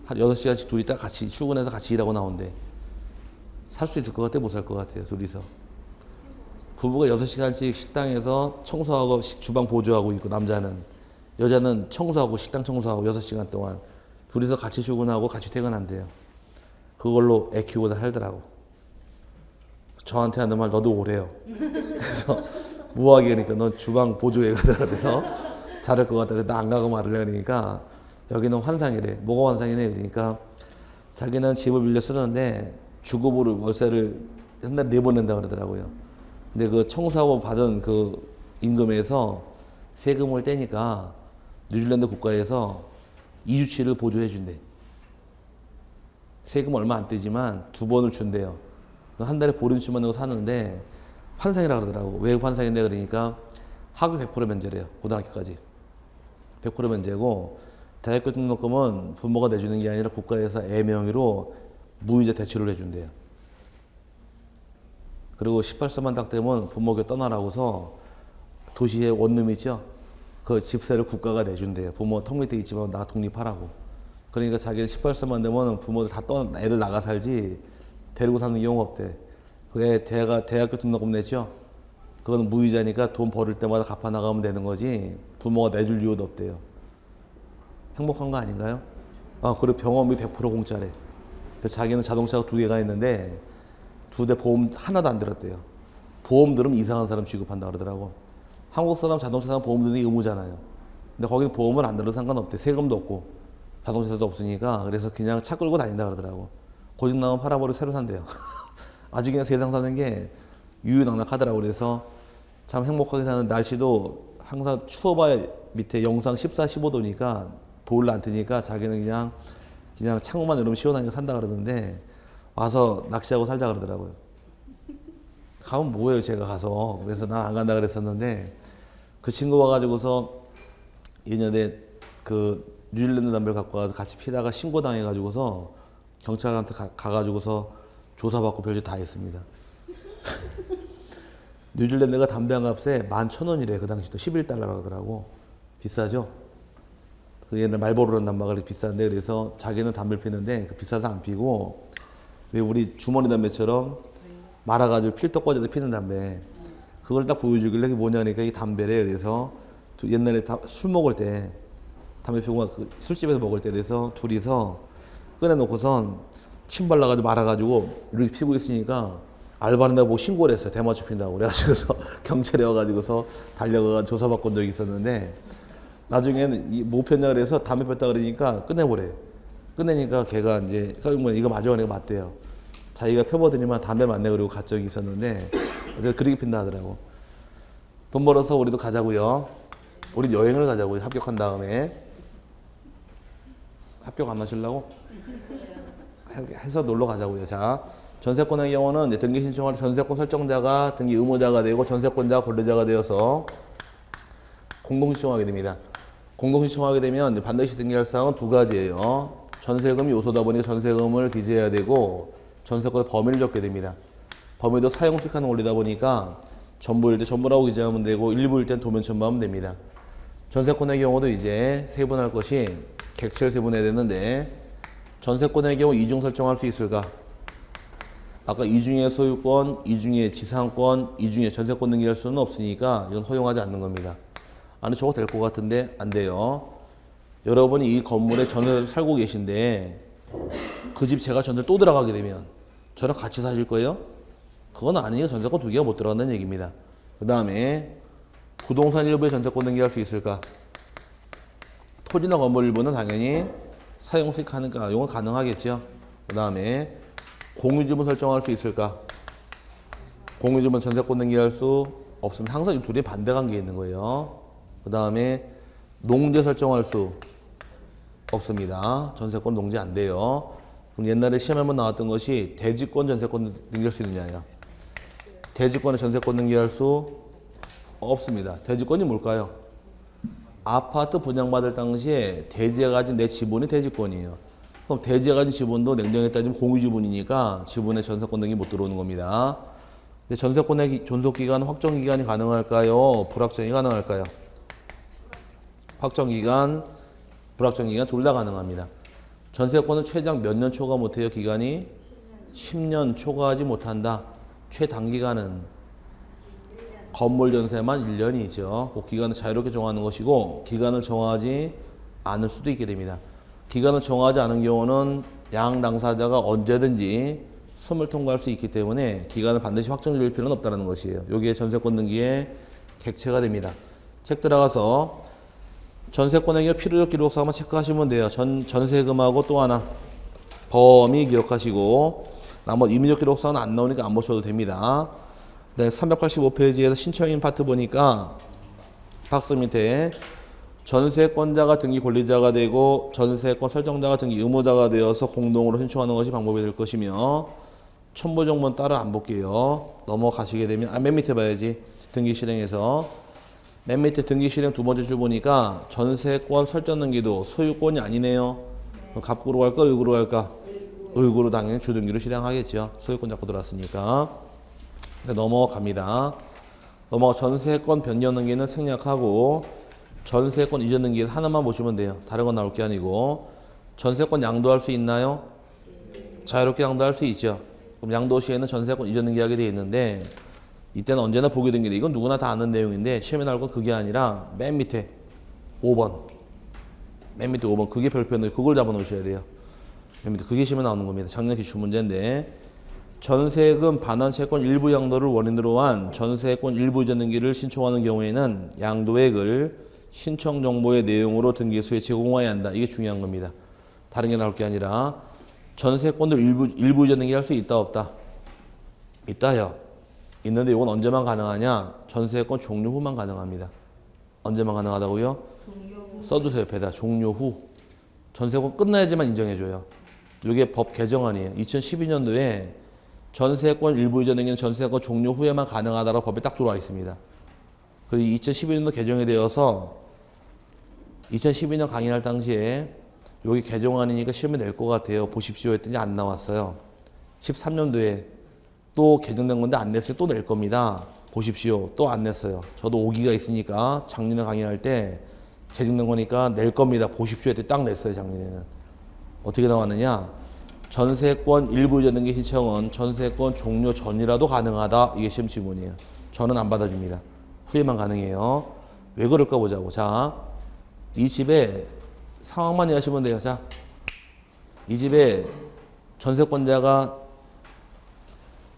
S1: 한 6시간씩 둘이 딱 같이 출근해서 같이 일하고 나온대. 살 수 있을 것 같아? 못 살 것 같아요? 둘이서. 부부가 6시간씩 식당에서 청소하고 주방 보조하고 있고 남자는 여자는 청소하고 식당 청소하고 6시간 동안 둘이서 같이 출근하고 같이 퇴근한대요. 그걸로 애 키우고 살더라고. 저한테 하는 말 너도 오래요. 그래서 뭐하게 그러니까 너 주방 보조해 가더라 그래서 잘할 것 같다. 나 안 가고 말을 하니까 여기는 환상이래. 뭐가 환상이네 그러니까 자기는 집을 빌려 쓰는데 주거부를 월세를 한 달에 4번 낸다 그러더라고요. 근데 그 청소하고 받은 그 임금에서 세금을 떼니까 뉴질랜드 국가에서 2주치를 보조해 준대. 세금 얼마 안 떼지만 2번을 준대요. 한 달에 보름치만 내고 사는데 환상이라 그러더라고. 왜 환상인데 그러니까 학위 100% 면제래요. 고등학교까지. 100% 면제고 대학교 등록금은 부모가 내주는 게 아니라 국가에서 애 명의로 무이자 대출을 해준대요. 그리고 18세만 딱 되면 부모가 떠나라고서 도시에 원룸 있죠? 그 집세를 국가가 내준대요. 부모 턱 밑에 있지만 나 독립하라고. 그러니까 자기는 18세만 되면 부모들 다 애들 나가 살지 데리고 사는 경우가 없대. 그게 대학교 등록금 내죠. 그건 무이자니까 돈 벌을 때마다 갚아 나가면 되는 거지 부모가 내줄 이유도 없대요. 행복한 거 아닌가요? 그리고 병원비 100% 공짜래. 그래서 자기는 자동차가 2대가 있는데 2대 보험 하나도 안 들었대요. 보험 들으면 이상한 사람 취급한다 그러더라고. 한국 사람 자동차 사면 보험 드는 게 의무잖아요. 근데 거기는 보험을 안 들어도 상관없대. 세금도 없고 자동차도 없으니까. 그래서 그냥 차 끌고 다닌다 그러더라고. 고장 나면 팔아버리고 새로 산대요. 아주 그냥 세상 사는 게 유유낙낙하더라고. 그래서 참 행복하게 사는. 날씨도 항상 추워봐야 밑에 영상 14, 15도니까 보일러 안 트니까 자기는 그냥 창호만 열으면 시원하니까 산다 그러는데 와서 낚시하고 살자 그러더라고요. 가면 뭐예요 제가 가서. 그래서 난 안 간다 그랬었는데 그 친구 와가지고서 예년에 그 뉴질랜드 담배를 갖고 와서 같이 피다가 신고당해가지고서 경찰한테 가가지고서 조사받고 별짓 다 했습니다. 뉴질랜드가 담배 한 값에 11,000원이래. 그 당시도 11달러라고 하더라고. 비싸죠? 그 옛날 말보로라는 담배가 그렇게 비싼데 그래서 자기는 담배를 피는데 그 비싸서 안 피고 왜 우리 주머니 담배처럼 말아가지고 필터 꽂아서 피는 담배 그걸 딱 보여주길래 그게 뭐냐니까 이게 담배래. 그래서 옛날에 술 먹을 때 담배 피고 그 술집에서 먹을 때 그래서 둘이서 꺼내놓고선 침 발라가지고 말아가지고 이렇게 피고 있으니까 알바한다고 뭐 신고를 했어요. 대마초 핀다고. 그래가지고서 경찰에 와가지고서 달려가서 조사받고 온 적이 있었는데 나중에는 못 폈냐 그래서 담배 폈다 그러니까 끝내보래. 끝내니까 걔가 이제 써있는 이거 맞아. 내가 맞대요. 자기가 펴보더니만 담배 맞네 그러고 간 적이 있었는데 어제 그렇게 핀다 하더라고. 돈 벌어서 우리도 가자고요. 우리 여행을 가자고요. 합격한 다음에. 합격 안 하시려고? 해서 놀러 가자고요. 자, 전세권의 경우는 이제 등기 신청할 전세권 설정자가 등기 의무자가 되고 전세권자가 권리자가 되어서 공동 신청하게 됩니다. 공동 신청하게 되면 이제 반드시 등기할 사항은 2가지예요. 전세금이 요소다 보니까 전세금을 기재해야 되고 전세권의 범위를 적게 됩니다. 범위도 사용수익하는 원리다 보니까 전부일 때 전부라고 기재하면 되고 일부일 땐 도면 첨부하면 됩니다. 전세권의 경우도 이제 세분할 것이 객체를 세분해야 되는데 전세권의 경우 이중 설정할 수 있을까? 아까 이중의 소유권, 이중의 지상권, 이중의 전세권 등기할 수는 없으니까 이건 허용하지 않는 겁니다. 아니 저거 될 것 같은데 안 돼요. 여러분이 이 건물에 전세를 살고 계신데 그 집 제가 전세 또 들어가게 되면 저랑 같이 사실 거예요? 그건 아니에요. 전세권 2개가 못 들어간다는 얘기입니다. 그 다음에 부동산 일부에 전세권 등기할 수 있을까? 토지나 건물 일부는 당연히 사용수익 하니까 이건 가능하겠죠. 그 다음에 공유지분 설정할 수 있을까? 공유지분 전세권 등기할 수 없으면 항상 이 둘이 반대 관계에 있는 거예요. 그 다음에 농지 설정할 수 없습니다. 전세권 농지 안 돼요. 그럼 옛날에 시험에 한번 나왔던 것이 대지권 전세권 등기할 수 있느냐예요. 대지권에 전세권 등기할 수 없습니다. 대지권이 뭘까요? 아파트 분양받을 당시에 대지가 가진 내 지분이 대지권이에요. 그럼 대지가 가진 지분도 냉정히 따지면 공유지분이니까 지분의 전세권 등기 못 들어오는 겁니다. 근데 전세권의 존속기간 확정기간이 가능할까요? 불확정이 가능할까요? 확정기간, 불확정기간 둘 다 가능합니다. 전세권은 최장 몇 년 초과 못해요? 기간이 10년 초과하지 못한다. 최단기간은 건물 전세만 1년이죠. 그 기간을 자유롭게 정하는 것이고 기간을 정하지 않을 수도 있게 됩니다. 기간을 정하지 않은 경우는 양 당사자가 언제든지 숨을 통과할 수 있기 때문에 기간을 반드시 확정지을 필요는 없다는 것이에요. 여기에 전세권 등기의 객체가 됩니다. 책 들어가서 전세권의 경우 필요적 기록사항만 체크하시면 돼요. 전세금하고 또 하나 범위 기억하시고 나머지 임의적 기록사항은 안 나오니까 안 보셔도 됩니다. 네, 385페이지에서 신청인 파트 보니까 박스 밑에 전세권자가 등기 권리자가 되고 전세권 설정자가 등기 의무자가 되어서 공동으로 신청하는 것이 방법이 될 것이며 첨부 정보는 따로 안 볼게요. 넘어가시게 되면 맨 밑에 봐야지. 등기 실행에서 맨 밑에 등기 실행 2번째 줄 보니까 전세권 설정 등기도 소유권이 아니네요. 갑구로 갈까 을구로 갈까? 을구로 당연히 주등기로 실행하겠죠. 소유권 잡고 들어왔으니까. 네, 넘어갑니다. 전세권 변경 등기는 생략하고 전세권 이전 등기 하나만 보시면 돼요. 다른 건 나올 게 아니고. 전세권 양도할 수 있나요? 자유롭게 양도할 수 있죠. 그럼 양도 시에는 전세권 이전 등기하게 돼 있는데 이때는 언제나 보게 등기돼. 이건 누구나 다 아는 내용인데 시험에 나올 건 그게 아니라 맨 밑에 5번. 맨 밑에 5번. 그게 별표인데 그걸 잡아 놓으셔야 돼요. 맨 밑에 그게 시험에 나오는 겁니다. 작년 기출 문제인데 전세금 반환 채권 일부 양도를 원인으로 한 전세권 일부 이전 등기를 신청하는 경우에는 양도액을 신청 정보의 내용으로 등기소에 제공해야 한다. 이게 중요한 겁니다. 다른 게 나올 게 아니라 전세권도 일부 이전 등기 할 수 있다 없다? 있다요. 있는데 이건 언제만 가능하냐? 전세권 종료 후만 가능합니다. 언제만 가능하다고요? 써두세요. 옆에다 종료 후. 전세권 끝나야지만 인정해줘요. 이게 법 개정안이에요. 2012년도에 전세권 일부 이전 등기는 전세권 종료 후에만 가능하다라고 법에 딱 들어와 있습니다. 그리고 2012년도 개정이 되어서 2012년 강의할 당시에 여기 개정안이니까 시험에 낼 것 같아요. 보십시오 했더니 안 나왔어요. 13년도에 또 개정된 건데 안 냈어요. 또 낼 겁니다. 보십시오. 또 안 냈어요. 저도 오기가 있으니까 작년에 강의할 때 개정된 거니까 낼 겁니다. 보십시오 했더니 딱 냈어요. 작년에는. 어떻게 나왔느냐. 전세권 일부 이전 등기 신청은 전세권 종료 전이라도 가능하다. 이게 시험 지문이에요. 저는 안 받아줍니다. 후에만 가능해요. 왜 그럴까 보자고. 자, 이 집에 상황만 이해하시면 돼요. 자, 이 집에 전세권자가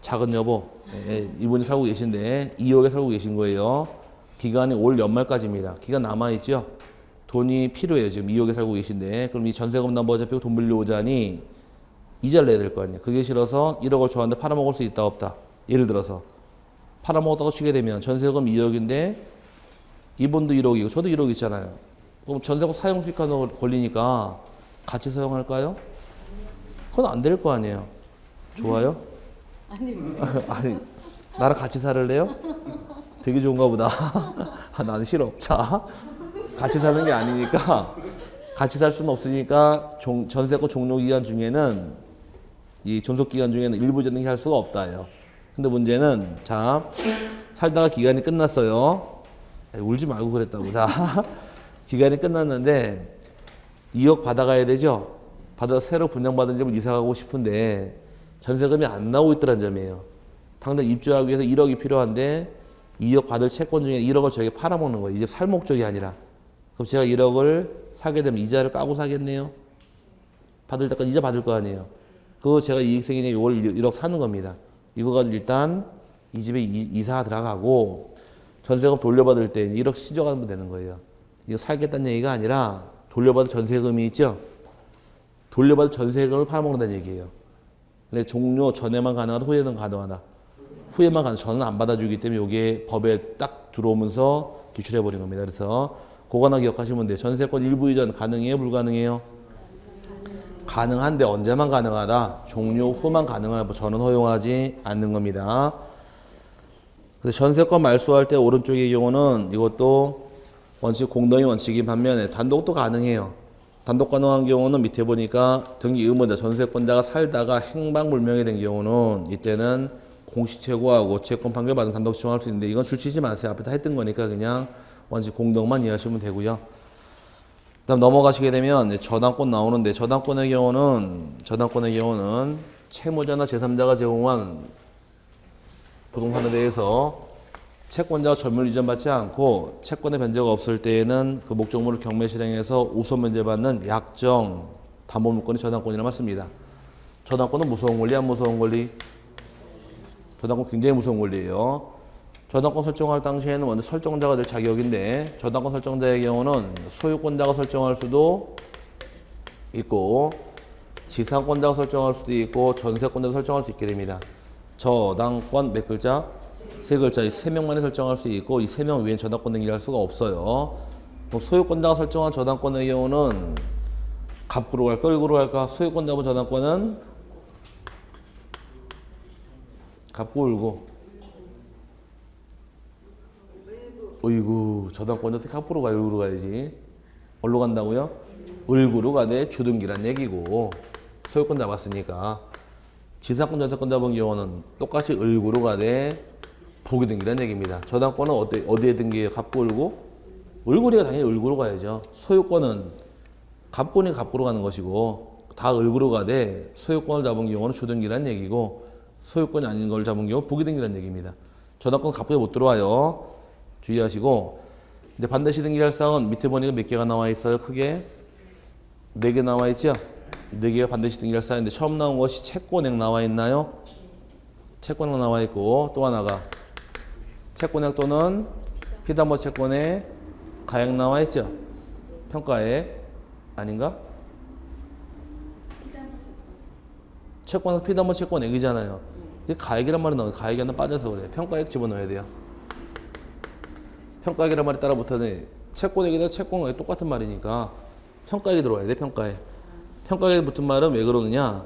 S1: 작은 여보, 이분이 살고 계신데 2억에 살고 계신 거예요. 기간이 올 연말까지입니다. 기간 남아있죠? 돈이 필요해요. 지금 2억에 살고 계신데. 그럼 이 전세금 남부 잡히고 돈 빌려오자니 이자를 내야 될 거 아니에요. 그게 싫어서 1억을 줘왔는데 팔아먹을 수 있다 없다. 예를 들어서 팔아먹었다고 치게 되면 전세금 2억인데 이분도 1억이고 저도 1억 있잖아요. 그럼 전세금 사용 수익가 걸리니까 같이 사용할까요? 그건 안 될 거 아니에요. 좋아요? 아니, 나랑 같이 살을래요? 되게 좋은가 보다. 아, 나는 싫어. 자, 같이 사는 게 아니니까 같이 살 수는 없으니까 전세권 종료 기간 중에는 이 존속 기간 중에는 일부 이전 등기 할 수가 없다예요. 근데 문제는 자, 살다가 기간이 끝났어요. 울지 말고 그랬다고. 자, 기간이 끝났는데 2억 받아가야 되죠. 받아서 새로 분양받은 집을 이사 가고 싶은데 전세금이 안 나오고 있더란 점이에요. 당장 입주하기 위해서 1억이 필요한데 2억 받을 채권 중에 1억을 저에게 팔아먹는 거예요. 이 집 살 목적이 아니라. 그럼 제가 1억을 사게 되면 이자를 까고 사겠네요. 받을 때까지 이자 받을 거 아니에요. 그거 제가 이익생이냐 이걸 1억 사는 겁니다. 이거 가지고 일단 이 집에 이사 들어가고 전세금 돌려받을 때 1억 신청하면 되는 거예요. 이거 살겠다는 얘기가 아니라 돌려받을 전세금이 있죠. 돌려받을 전세금을 팔아먹는다는 얘기예요. 근데 종료 전에만 가능하다, 후에는 가능하다. 후에만 가능. 저는 안 받아주기 때문에 이게 법에 딱 들어오면서 기출해버린 겁니다. 그래서 그거 하나 기억하시면 돼요. 전세권 일부 이전 가능해요? 불가능해요? 가능한데 언제만 가능하다? 종료 후만 가능하다. 저는 허용하지 않는 겁니다. 그래서 전세권 말소할 때 오른쪽의 경우는 이것도 원칙 공동의 원칙인 반면에 단독도 가능해요. 단독 가능한 경우는 밑에 보니까 등기 의무자 전세권자가 살다가 행방불명이 된 경우는 이때는 공시 최고하고 채권 판결 받은 단독 신청할 수 있는데 이건 줄치지 마세요. 앞에 다 했던 거니까 그냥 원칙 공동만 이해하시면 되고요. 그다음 넘어가시게 되면 저당권 나오는데 저당권의 경우는 채무자나 제3자가 제공한 부동산에 대해서 채권자가 점유율 이전받지 않고 채권의 변제가 없을 때에는 그 목적물을 경매 실행해서 우선 면제받는 약정 담보물권이 저당권이라 맞습니다. 저당권은 무서운 권리 안 무서운 권리? 저당권 굉장히 무서운 권리예요. 저당권 설정할 당시에는 먼저 설정자가 될 자격인데 저당권 설정자의 경우는 소유권자가 설정할 수도 있고 지상권자가 설정할 수도 있고 전세권자가 설정할 수 있게 됩니다. 저당권 몇 글자? 세 글자, 이 세 명만이 설정할 수 있고 이 세 명 외엔 저당권 등기할 수가 없어요. 소유권자가 설정한 저당권의 경우는 갑구로 갈까 을구로 갈까? 소유권자분 저당권은 갑구 을구. 어이구 저당권이 어떻게 갑구로 가요? 을구로 가야지. 어디로 간다고요? 을구로 가되 주등기란 얘기고 소유권 잡았으니까. 지상권 전세권 잡은 경우는 똑같이 을구로 가되 부기등기란 얘기입니다. 저당권은 어디에 등기해요? 갑구 을구? 을구리가 당연히 을구로 가야죠. 소유권은 갑군이 갑구로 가는 것이고 다 을구로 가되 소유권을 잡은 경우는 주등기란 얘기고 소유권이 아닌 걸 잡은 경우 부기등기란 얘기입니다. 저당권 갑구에 못 들어와요. 주의하시고 이제 반드시 등기할 사항은 밑에 보니까 몇 개가 나와 있어요. 크게 4개 나와 있죠. 4개가 반드시 등기할 사항인데 처음 나온 것이 채권액 나와 있나요? 채권액 나와 있고 또 하나가 채권액 또는 피담보 채권의 가액 나와 있죠. 평가액 아닌가? 채권액 피담보 채권액이잖아요. 이게 가액이란 말이 나와요. 가액이 하나 빠져서 그래. 평가액 집어넣어야 돼요. 평가액이란 말이 따라 붙었네. 채권액이나 채권액이 똑같은 말이니까 평가액이 들어와야 돼. 평가액. 평가액에 붙은 말은 왜 그러느냐?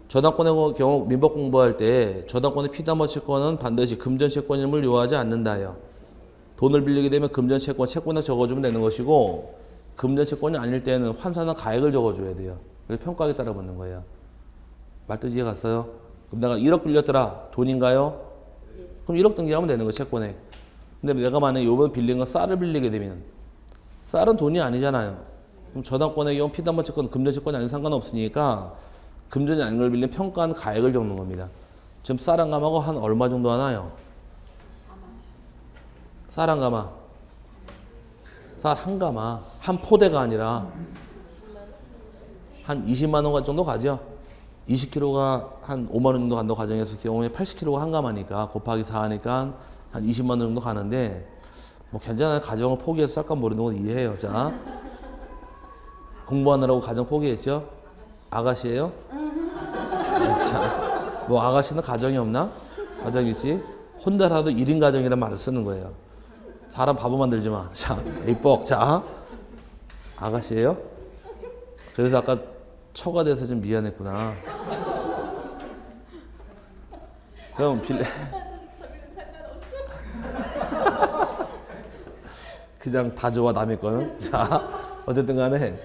S1: 저당권의 경우 민법 공부할 때 저당권의 피담보 채권은 반드시 금전 채권임을 요하지 않는다요. 돈을 빌리게 되면 금전 채권, 채권액 적어주면 되는 것이고 금전 채권이 아닐 때는 환산한 가액을 적어줘야 돼요. 그래서 평가액에 따라 붙는 거예요. 말뜻 이해 갔어요? 그럼 내가 1억 빌렸더라. 돈인가요? 그럼 1억 등기하면 되는 거예요. 채권액. 근데 내가 만약에 요번 빌린 거 쌀을 빌리게 되면 쌀은 돈이 아니잖아요. 그럼 저당권의 경우 피담보 채권, 금전 채권이 아닌 상관없으니까 금전이 아닌 걸 빌린 평가한 가액을 적는 겁니다. 지금 쌀 한 가마가 한 얼마 정도 하나요? 쌀 한 가마. 쌀 한 가마. 한 포대가 아니라 한 20만 원 정도 가죠. 20kg가 한 5만 원 정도 간다고 가정했을 경우에 80kg가 한 가마니까 곱하기 4 하니까 한 20만 원 정도 가는데 뭐 괜찮아요. 가정을 포기해서 쌀값 모르는 건 이해해요. 자, 공부하느라고 가정 포기했죠? 아가씨예요? 자, 뭐 아가씨는 가정이 없나? 가정이 있지? 혼자라도 1인 가정이란 말을 쓰는 거예요. 사람 바보 만들지 마. 자, 에이뻑. 자, 아가씨예요? 그래서 아까 처가 돼서 좀 미안했구나. 그럼 그냥 다 좋아 남의 거는. 자, 어쨌든 간에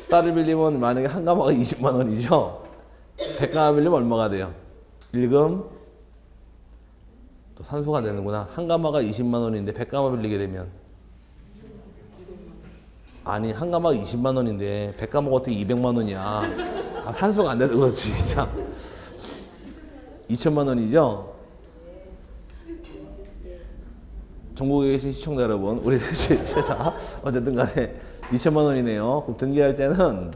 S1: 쌀을 빌리면 만약에 한 가마가 20만 원이죠. 100가마 빌리면 얼마가 돼요? 1금 또 산수가 되는구나. 한 가마가 20만 원인데 100가마 빌리게 되면 아니 한 가마가 20만 원인데 100가마가 어떻게 200만 원이야. 아, 산수가 안 돼도 그렇지. 자, 2천만 원이죠. 전국에 계신 시청자 여러분, 우리 자 어쨌든 간에 2천만 원이네요. 그럼 등기할 때는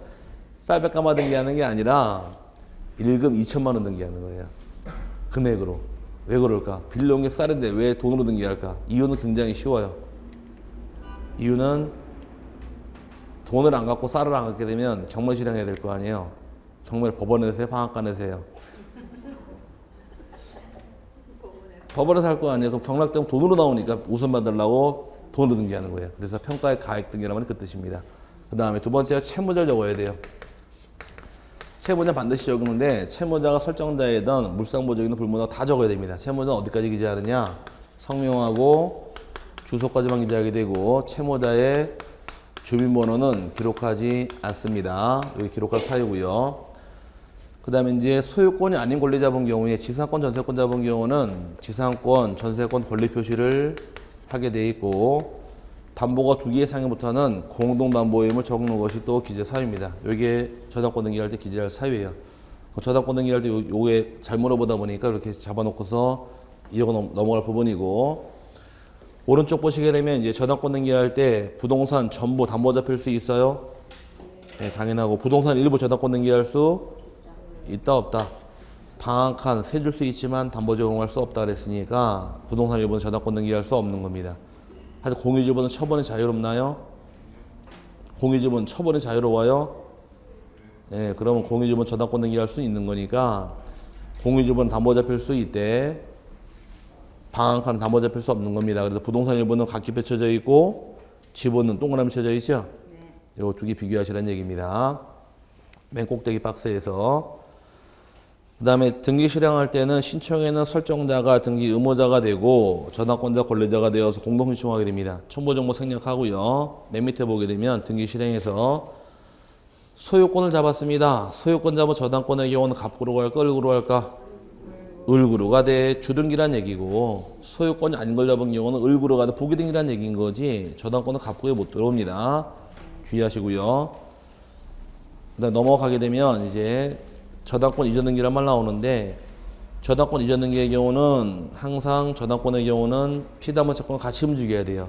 S1: 쌀 100가마 등기하는 게 아니라 1금 2천만 원 등기하는 거예요. 금액으로. 왜 그럴까? 빌려온 게 쌀인데 왜 돈으로 등기할까? 이유는 굉장히 쉬워요. 이유는 돈을 안 갖고 쌀을 안 갖게 되면 경매 실행해야 될 거 아니에요. 경매를 법원에서 해요? 방앗간에서 해요? 법원에서 할 거 아니에요. 그럼 경락되면 돈으로 나오니까 우선 받으려고 돈으로 등기하는 거예요. 그래서 평가의 가액 등기라는 그 뜻입니다. 그 다음에 두 번째가 채무자를 적어야 돼요. 채무자 반드시 적는데 채무자가 설정자이든 물상보증이든 불문하고 다 적어야 됩니다. 채무자는 어디까지 기재하느냐? 성명하고 주소까지만 기재하게 되고 채무자의 주민번호는 기록하지 않습니다. 여기 기록할 사유고요. 그 다음에 이제 소유권이 아닌 권리 잡은 경우에 지상권, 전세권 잡은 경우는 지상권, 전세권 권리 표시를 하게 돼 있고 담보가 2개 이상부터는 공동담보임을 적는 것이 또 기재 사유입니다. 이게 저당권 등기할 때 기재할 사유예요. 저당권 등기할 때 요게 잘 물어보다 보니까 이렇게 잡아놓고서 이거 넘어갈 부분이고 오른쪽 보시게 되면 이제 저당권 등기할 때 부동산 전부 담보 잡힐 수 있어요? 네, 당연하고 부동산 일부 저당권 등기할 수 있다 없다. 방 한 칸 세줄 수 있지만 담보 제공할 수 없다 그랬으니까 부동산 일부는 저당권 등기할 수 없는 겁니다. 하여튼 공유지분은 처분이 자유롭나요? 공유지분 처분이 자유로워요? 네, 그러면 공유지분 저당권 등기할 수 있는 거니까 공유지분 담보 잡힐 수 있대. 방 한 칸은 담보 잡힐 수 없는 겁니다. 그래서 부동산 일부는 각기 펼쳐져 있고 지분은 동그라미 쳐져 있죠? 네. 요 두 개 비교하시라는 얘기입니다. 맨 꼭대기 박스에서. 그 다음에 등기 실행할 때는 신청에는 설정자가 등기 의무자가 되고 저당권자 권리자가 되어서 공동 신청하게 됩니다. 첨부정보 생략하고요. 맨 밑에 보게 되면 등기 실행에서 소유권을 잡았습니다. 소유권 잡은 저당권의 경우는 갑구로 갈까 을구로 갈까? 을구루가 돼 주등기란 얘기고 소유권이 안 걸려본 경우는 을구루가 돼 부기등기란 얘기인 거지 저당권은 갑구에 못 들어옵니다. 주의하시고요. 그다음 넘어가게 되면 이제 저당권 이전 등기란 말 나오는데 저당권 이전 등기의 경우는 항상 저당권의 경우는 피담보 채권과 같이 움직여야 돼요.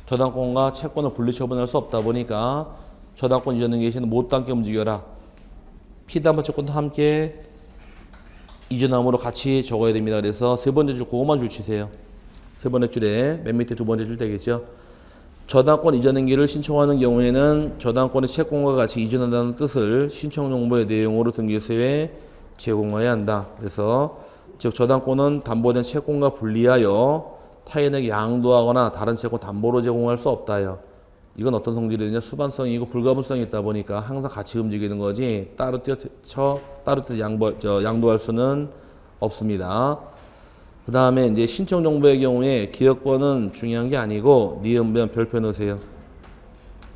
S1: 저당권과 채권을 분리 처분할 수 없다 보니까 저당권 이전 등기의 시에는 못다 함께 움직여라. 피담보 채권도 함께 이전함으로 같이 적어야 됩니다. 그래서 세 번째 줄 그것만 줄 치세요. 세 번째 줄에 맨 밑에 두 번째 줄 되겠죠. 저당권 이전 등기를 신청하는 경우에는 저당권의 채권과 같이 이전한다는 뜻을 신청 정보의 내용으로 등기소에 제공해야 한다. 그래서 즉 저당권은 담보된 채권과 분리하여 타인에게 양도하거나 다른 채권 담보로 제공할 수 없다요. 이건 어떤 성질이냐 수반성이고 불가분성이 있다 보니까 항상 같이 움직이는 거지 따로 양도할 수는 없습니다. 그 다음에 이제 신청 정보의 경우에 기억번은 중요한 게 아니고 니은번 별표 넣으세요.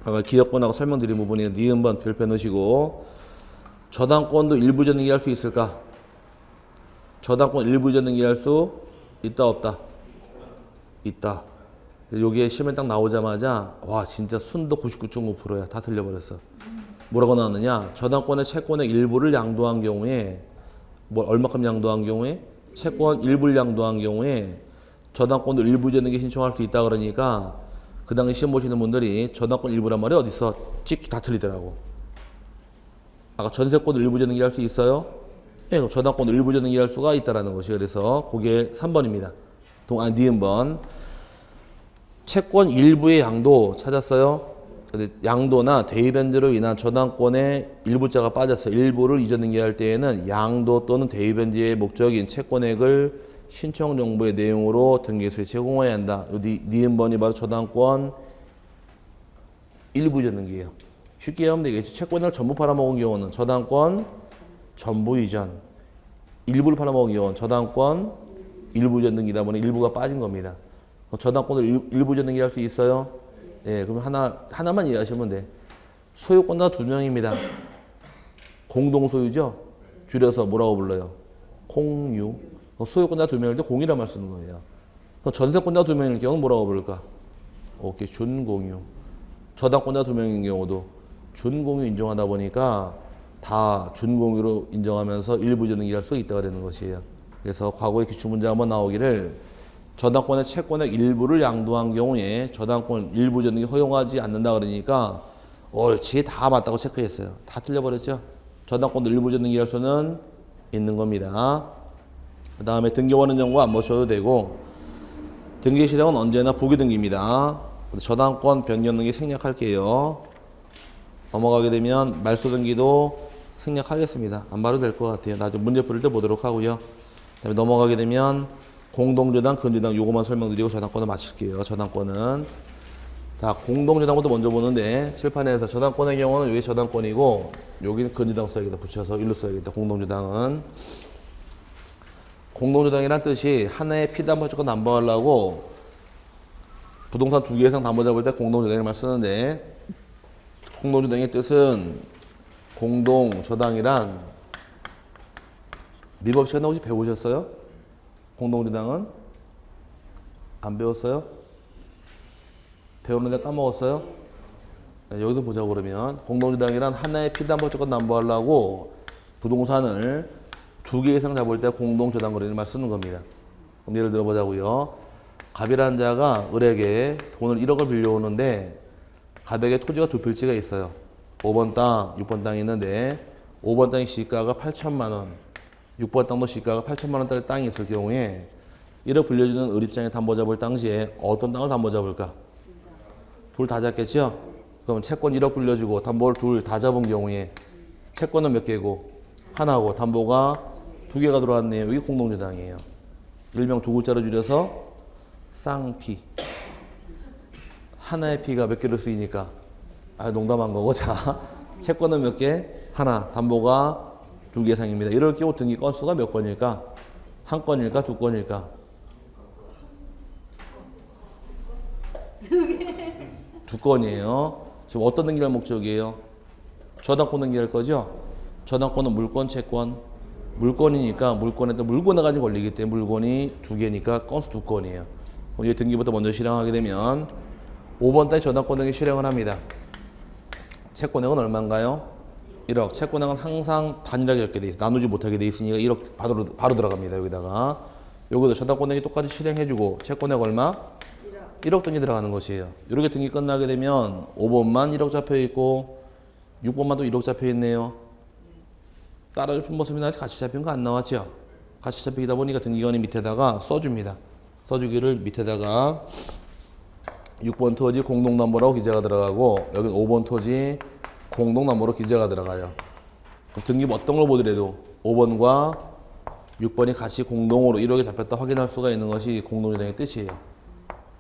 S1: 아까 기억번하고 설명드린 부분이 니은번 별표 넣으시고 저당권도 일부 전등기 할 수 있을까? 저당권 일부 전등기 할 수 있다 없다? 있다. 여기에 시험에 딱 나오자마자 와 진짜 순도 99.5%야. 다 틀려버렸어. 뭐라고 나왔느냐? 저당권의 채권의 일부를 양도한 경우에 얼마큼 양도한 경우에 채권 일부를 양도한 경우에 저당권도 일부 전등기 신청할 수 있다 그러니까 그 당시 시험 보시는 분들이 저당권 일부란 말이 어디 있어? 찍 다 틀리더라고. 아까 전세권도 일부 전등기 할 수 있어요? 네, 그럼 저당권도 일부 전등기 할 수가 있다라는 것이 그래서 그게 3번입니다. 니은번 채권 일부의 양도 찾았어요? 근데 양도나 대위변제로 인한 저당권의 일부자가 빠졌어요. 일부를 이전 등기할 때에는 양도 또는 대위변제의 목적인 채권액을 신청 정보의 내용으로 등기소에 제공해야 한다. 니은번이 바로 저당권 일부 이전 등기예요. 쉽게 하면 되겠죠. 채권을 전부 팔아먹은 경우는 저당권 전부 이전, 일부를 팔아먹은 경우는 저당권 일부 이전 등기다 보니 일부가 빠진 겁니다. 저당권을 일부 이전 등기 할 수 있어요? 예, 그럼 하나만 이해하시면 돼. 소유권자 두 명입니다. 공동 소유죠? 줄여서 뭐라고 불러요? 공유. 소유권자 두 명일 때 공이란 말 쓰는 거예요. 그럼 전세권자 두 명일 경우는 뭐라고 부를까? 오케이, 준공유. 저당권자 두 명인 경우도 준공유 인정하다 보니까 다 준공유로 인정하면서 일부 이전 등기 할 수 있다고 되는 것이에요. 그래서 과거에 기출문제 한번 나오기를 저당권의 채권의 일부를 양도한 경우에 저당권 일부 전등기 허용하지 않는다 그러니까 옳지 다 맞다고 체크했어요. 다 틀려버렸죠. 저당권도 일부 전등기 할 수는 있는 겁니다. 그 다음에 등기원은 정보 안 보셔도 되고 등기 실형은 언제나 부기등기입니다. 저당권 변경 등기 생략할게요. 넘어가게 되면 말소 등기도 생략하겠습니다. 안 봐도 될 것 같아요. 나중에 문제 풀 때 보도록 하고요. 그다음에 넘어가게 되면 공동저당, 근저당 요거만 설명드리고 저당권을 마칠게요. 저당권은 자 공동저당부터 먼저 보는데 칠판에서 저당권의 경우는 여기 저당권이고 여기는 근저당 써야겠다. 붙여서 일로 써야겠다. 공동저당은 공동저당이란 뜻이 하나의 피담보 조건 담보하려고 부동산 두 개 이상 담보 잡을 때 공동저당을 쓰는데 공동저당의 뜻은 공동저당이란 미법 시간에 혹시 배우셨어요? 공동저당은? 안 배웠어요? 배우는데 까먹었어요? 네, 여기서 보자고 그러면 공동저당이란 하나의 피담보 조건 담보하려고 부동산을 두 개 이상 잡을 때 공동저당 거래를 말 쓰는 겁니다. 그럼 예를 들어 보자고요. 갑이라는 자가 을에게 돈을 1억을 빌려오는데 갑에게 토지가 두 필지가 있어요. 5번 땅, 6번 땅이 있는데 5번 땅의 시가가 8천만 원, 6번 땅도 시가가 8천만 원짜리 땅이 있을 경우에 1억 빌려주는 을 입장에 담보 잡을 당시에 어떤 땅을 담보 잡을까? 둘 다 잡겠죠? 그럼 채권 1억 빌려주고 담보를 둘 다 잡은 경우에 채권은 몇 개고? 하나고 담보가 두 개가 들어왔네요. 이게 공동저당이에요. 일명 두 글자로 줄여서 쌍피. 하나의 피가 몇 개로 쓰이니까 농담한 거고 자 채권은 몇 개? 하나. 담보가 두 개 이상입니다. 이럴 경우 등기 건수가 몇 건일까? 한 건일까? 두 건일까? 두 건이에요. 지금 어떤 등기할 목적이에요? 저당권 등기할 거죠? 저당권은 물권, 채권, 물건이니까 물건에 또 물건에 가지고 걸리기 때문에 물건이 두 개니까 건수 두 건이에요. 그럼 이 등기부터 먼저 실행하게 되면 5번 달에 저당권 등기 실행을 합니다. 채권액은 얼마인가요? 1억. 채권액은 항상 단일하게 적게 돼 있어요. 나누지 못하게 돼 있으니까 1억 바로 들어갑니다. 여기다가 여기도 저당권 등기 똑같이 실행해주고 채권액 얼마? 1억 등기 들어가는 것이에요. 이렇게 등기 끝나게 되면 5번만 1억 잡혀 있고 6번만 또 1억 잡혀 있네요. 따라 잡힌 모습이 나지 같이 잡힌 거 안 나왔죠? 같이 잡히다 보니까 등기관이 밑에다가 써줍니다. 써주기를 밑에다가 6번 토지 공동담보라고 기재가 들어가고 여기 5번 토지 공동담보로 기재가 들어가요. 그럼 등기부 어떤 걸 보더라도 5번과 6번이 같이 공동으로 1억에 잡혔다 확인할 수가 있는 것이 공동저당의 뜻이에요.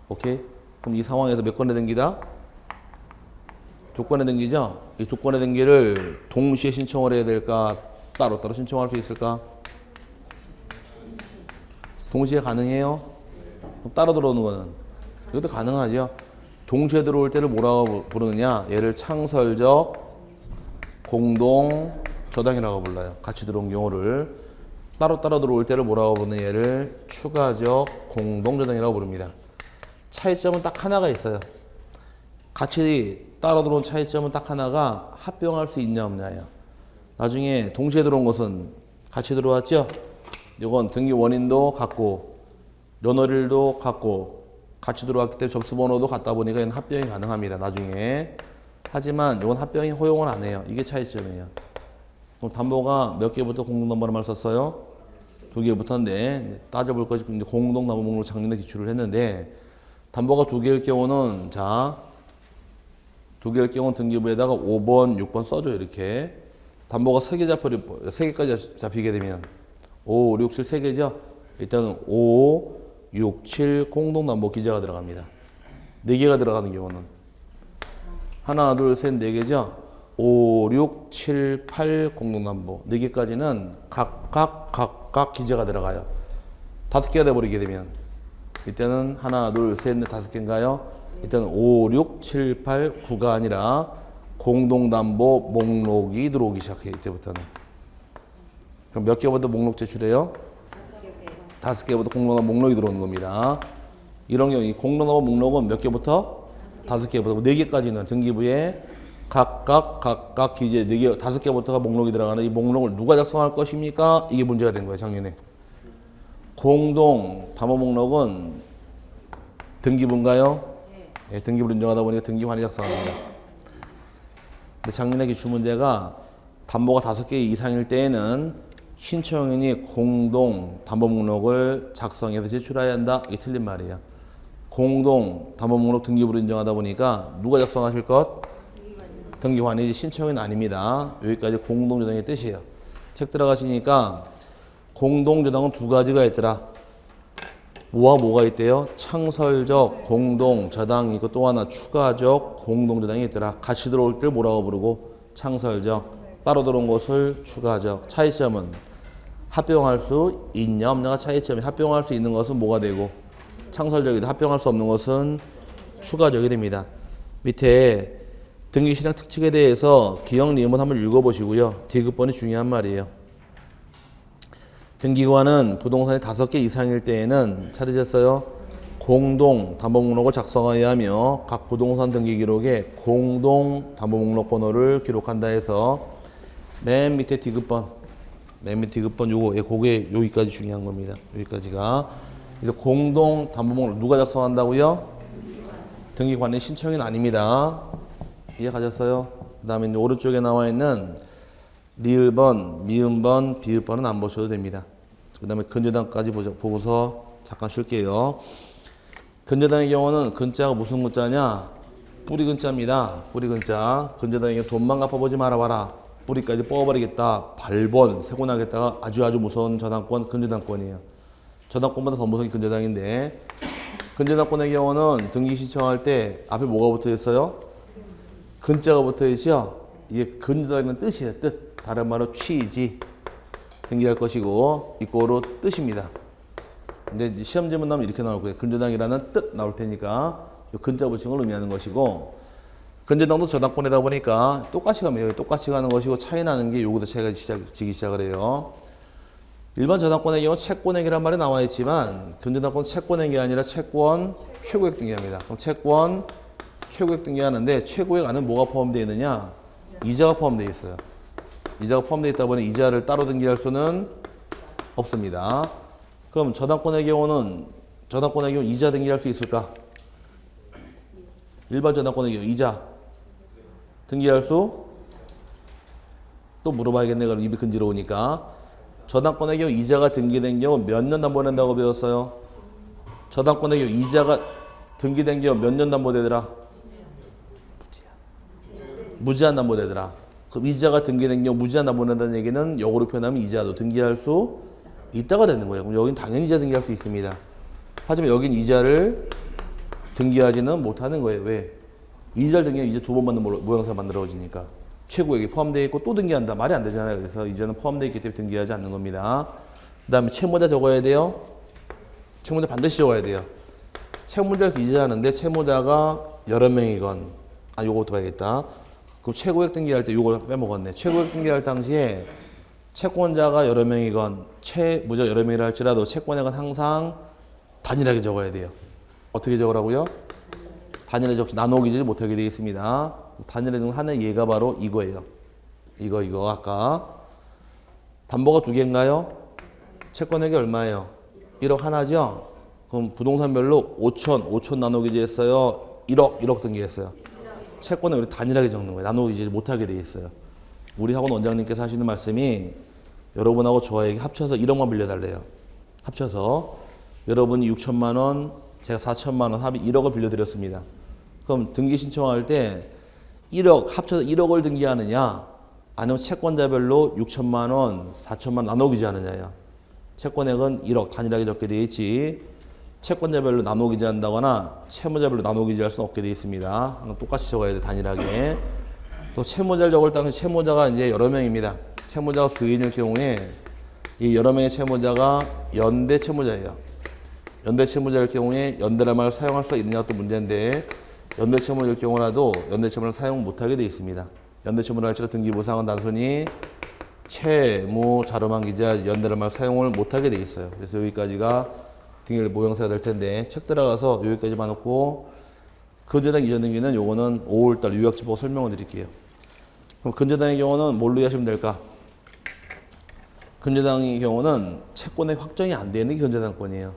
S1: 오케이? 그럼 이 상황에서 몇 건의 등기다? 두 건의 등기죠? 이 두 건의 등기를 동시에 신청을 해야 될까? 따로따로 신청할 수 있을까? 동시에 가능해요? 그럼 따로 들어오는 거는? 이것도 가능하죠. 동시에 들어올 때를 뭐라고 부르느냐? 얘를 창설적 공동 저당이라고 불러요. 같이 들어온 경우를. 따로따로 들어올 때를 뭐라고 부르는 얘를 추가적 공동 저당이라고 부릅니다. 차이점은 딱 하나가 있어요. 같이 따로 들어온 차이점은 딱 하나가 합병할 수 있냐 없냐예요. 나중에 동시에 들어온 것은 같이 들어왔죠? 이건 등기 원인도 같고 연월일도 같고 같이 들어왔기 때문에 접수번호도 같다 보니까 얘는 합병이 가능합니다. 나중에. 하지만 이건 합병이 허용을 안 해요. 이게 차이점이에요. 그럼 담보가 몇 개부터 공동담보를 썼어요? 2개부터인데 따져볼 것이 공동담보 목록 작년에 기출을 했는데 담보가 2개일 경우는 자 2개일 경우는 등기부에다가 5번, 6번 써줘요. 이렇게. 담보가 3개까지 잡히게 되면 5, 6, 7 3개죠? 일단은 5, 6, 7 공동담보 기재가 들어갑니다. 4개가 들어가는 경우는 하나, 둘, 셋, 4개죠? 5, 6, 7, 8 공동담보 4개까지는 각각 기재가 들어가요. 5개가 돼버리게 되면 이때는 하나, 둘, 셋, 넷, 5개인가요? 일단은 5, 6, 7, 8, 9가 아니라 공동담보 목록이 들어오기 시작해요. 이때부터는. 그럼 몇 개부터 목록 제출해요? 5개부터 공동담보 목록이 들어오는 겁니다. 이런 경우 이 공동담보 목록은 몇 개부터? 5개부터 4개까지는 등기부에 각각 기재 4개, 5개부터가 목록이 들어가는 이 목록을 누가 작성할 것입니까? 이게 문제가 된 거예요. 작년에. 공동 담보 목록은 등기부인가요? 예, 등기부를 인정하다 보니까 등기관이 작성합니다. 근데 작년에 기출 문제가 담보가 5개 이상일 때에는 신청인이 공동 담보 목록을 작성해서 제출해야 한다. 이게 틀린 말이에요. 공동 담보 목록 등기부를 인정하다 보니까 누가 작성하실 것? 등기관이지 신청인 아닙니다. 여기까지 공동저당의 뜻이에요. 책 들어가시니까 공동저당은 2가지가 있더라. 뭐와 뭐가 있대요? 창설적 공동저당이 있고 또 하나 추가적 공동저당이 있더라. 같이 들어올 때 뭐라고 부르고? 창설적. 따로 들어온 것을 추가적. 차이점은 합병할 수 있냐 없냐가 차이점이. 합병할 수 있는 것은 뭐가 되고? 창설적이다. 합병할 수 없는 것은 추가적이 됩니다. 밑에 등기 실행 특칙에 대해서 기억 리음을 한번 읽어보시고요. 디귿번이 중요한 말이에요. 등기관은 부동산이 5개 이상일 때에는 찾으셨어요? 공동 담보 목록을 작성하여야 하며 각 부동산 등기 기록에 공동 담보 목록 번호를 기록한다 해서 맨 밑에 디귿번 요거 그게 여기까지 중요한 겁니다. 여기까지가. 그래서 공동 담보 목록 누가 작성한다고요? 등기관의 신청인 아닙니다. 이해 가졌어요? 그 다음에 오른쪽에 나와 있는 리을번, 미음번, 비읍번은 안 보셔도 됩니다. 그 다음에 근저당까지 보고서 잠깐 쉴게요. 근저당의 경우는 근자가 무슨 근자냐? 뿌리 근자입니다. 뿌리 근자. 근저당의 돈만 갚아보지 말아봐라. 뿌리까지 뽑아버리겠다. 발본, 세고 나겠다가 아주 무서운 저당권, 근저당권이에요. 저당권보다 더 무서운 근저당인데 근저당권의 경우는 등기 신청할 때 앞에 뭐가 붙어 있어요? 근자가 붙어 있죠? 이게 근저당이라는 뜻이에요. 뜻. 다른 말로 취지. 등기할 것이고 이꼬로 뜻입니다. 근데 시험 질문 나오면 이렇게 나올 거예요. 근저당이라는 뜻 나올 테니까 근자 붙인 걸 의미하는 것이고 근저당도 저당권이다 보니까 똑같이 가면 똑같이 가는 것이고 차이 나는 게 요거도 차이가 지기 시작을 해요. 일반 저당권의 경우 채권액이란 말이 나와 있지만 근저당권 채권액이 아니라 채권 최고액 등기합니다. 그럼 채권 최고액 등기하는데 최고액 안에 뭐가 포함되어 있느냐? 이자가 포함되어 있어요. 이자가 포함되어 있다 보니 이자를 따로 등기할 수는 없습니다. 그럼 저당권의 경우 이자 등기할 수 있을까? 일반 저당권의 경우 이자 등기할 수? 또 물어봐야겠네. 그럼 입이 근지러우니까. 저당권의 경우 이자가 등기된 경우 몇 년 담보된다고 배웠어요? 저당권의 경우 이자가 등기된 경우 몇 년 담보되더라? 무제한 담보되더라. 그럼 이자가 등기된 경우 무제한 담보된다는 얘기는 역으로 표현하면 이자도 등기할 수 있다가 되는 거예요. 그럼 여긴 당연히 이자 등기할 수 있습니다. 하지만 여긴 이자를 등기하지는 못하는 거예요. 왜? 이자를 등기하면 이제 두 번 받는 모양새가 만들어지니까. 최고액이 포함되어 있고 또 등기한다. 말이 안 되잖아요. 그래서 이자는 포함되어 있기 때문에 등기하지 않는 겁니다. 그 다음에 채무자 적어야 돼요. 채무자 반드시 적어야 돼요. 채무자 기재하는데 채무자가 여러 명이건 요거부터 봐야겠다. 그럼 최고액 등기할 때 요걸 빼먹었네. 최고액 등기할 당시에 채권자가 여러 명이건 채무자 여러 명이라 할지라도 채권액은 항상 단일하게 적어야 돼요. 어떻게 적으라고요? 단일하게 적지 나누기지 못하게 되어 있습니다. 단일하게 하는 예가 바로 이거예요. 이거 아까 담보가 두 개인가요? 채권액이 얼마예요? 1억 하나죠? 그럼 부동산별로 5천 나누기지 했어요. 1억 등기했어요. 채권을 우리 단일하게 적는 거예요. 나누기지 못하게 되어 있어요. 우리 학원 원장님께서 하시는 말씀이 여러분하고 저에게 합쳐서 1억만 빌려달래요. 합쳐서 여러분이 6천만 원, 제가 4천만 원 합의 1억을 빌려드렸습니다. 그럼 등기 신청할 때 1억 합쳐서 1억을 등기하느냐 아니면 채권자별로 6천만 원, 4천만 원 나누기지 하느냐요. 채권액은 1억 단일하게 적게 되어 있지 채권자별로 나누기지 한다거나 채무자별로 나누기지 할 수는 없게 되어 있습니다. 똑같이 적어야 돼 단일하게. 또 채무자를 적을 당시 채무자가 이제 여러 명입니다. 채무자가 수인일 경우에 이 여러 명의 채무자가 연대 채무자예요. 연대 채무자일 경우에 연대란 말을 사용할 수 있느냐가 또 문제인데 연대 채무자일 경우라도 연대 채무를 사용 못하게 되어 있습니다. 연대 채무를 할지라도 등기부상은 단순히 채무 자료만 기재하지 연대란 말 사용을 못하게 되어 있어요. 그래서 여기까지가 등기일 모형사가 될 텐데 책 들어가서 여기까지만 놓고 근저당 이전 등기는 요거는 5월달 요약집 보고 설명을 드릴게요. 그럼 근저당의 경우는 뭘로 이해하시면 될까? 근저당의 경우는 채권의 확정이 안 되는 게 근저당권이에요.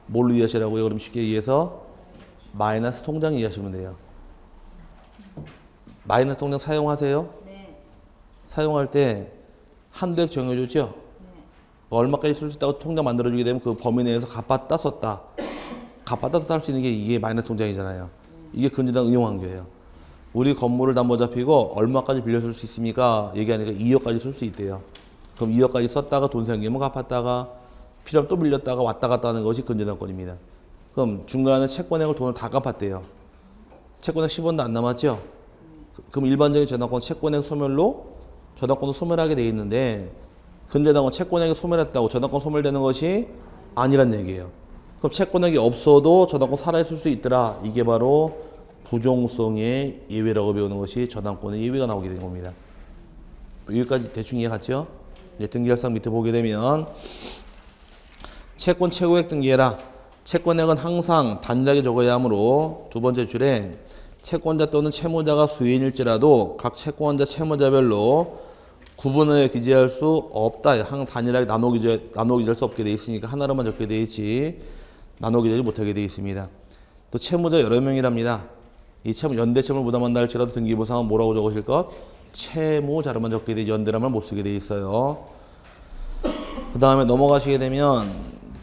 S1: 뭘로 이해하시라고요? 그럼 쉽게 이해해서 마이너스 통장 이해하시면 돼요. 마이너스 통장 사용하세요?
S2: 네.
S1: 사용할 때 한도액 정해주죠?
S2: 네.
S1: 얼마까지 쓸 수 있다고 통장 만들어주게 되면 그 범위 내에서 갚았다 썼다. 갚았다 썼다 할 수 있는 게 이게 마이너스 통장이잖아요. 이게 근저당 응용환교예요. 우리 건물을 담보 잡히고 얼마까지 빌려줄 수 있습니까? 얘기하니까 2억까지 쓸 수 있대요. 그럼 2억까지 썼다가 돈 생기면 갚았다가 필요하면 또 빌렸다가 왔다 갔다 하는 것이 근저당권입니다. 그럼 중간에 채권액을 돈을 다 갚았대요. 채권액 10원도 안 남았죠? 그럼 일반적인 저당권 채권액 소멸로 저당권도 소멸하게 돼 있는데 근저당은 채권액이 소멸했다고 저당권 소멸되는 것이 아니란 얘기예요. 그럼 채권액이 없어도 저당권 살아있을 수 있더라. 이게 바로 부종성의 예외라고 배우는 것이 저당권의 예외가 나오게 된 겁니다. 여기까지 대충 이해 갔죠? 이제 등기할상 밑에 보게 되면 채권 최고액 등기해라. 채권액은 항상 단일하게 적어야 하므로 두 번째 줄에 채권자 또는 채무자가 수인일지라도 각 채권자 채무자별로 구분을 기재할 수 없다. 항상 단일하게 나누기할 수 없게 돼 있으니까 하나로만 적게 돼 있지 나누기하지 못하게 돼 있습니다. 또 채무자 여러 명이랍니다. 이 연대 채무를 부담한다 할지라도 등기부상은 뭐라고 적으실 것? 채무자로만 적게 돼 연대라면 못 쓰게 돼 있어요. 그 다음에 넘어가시게 되면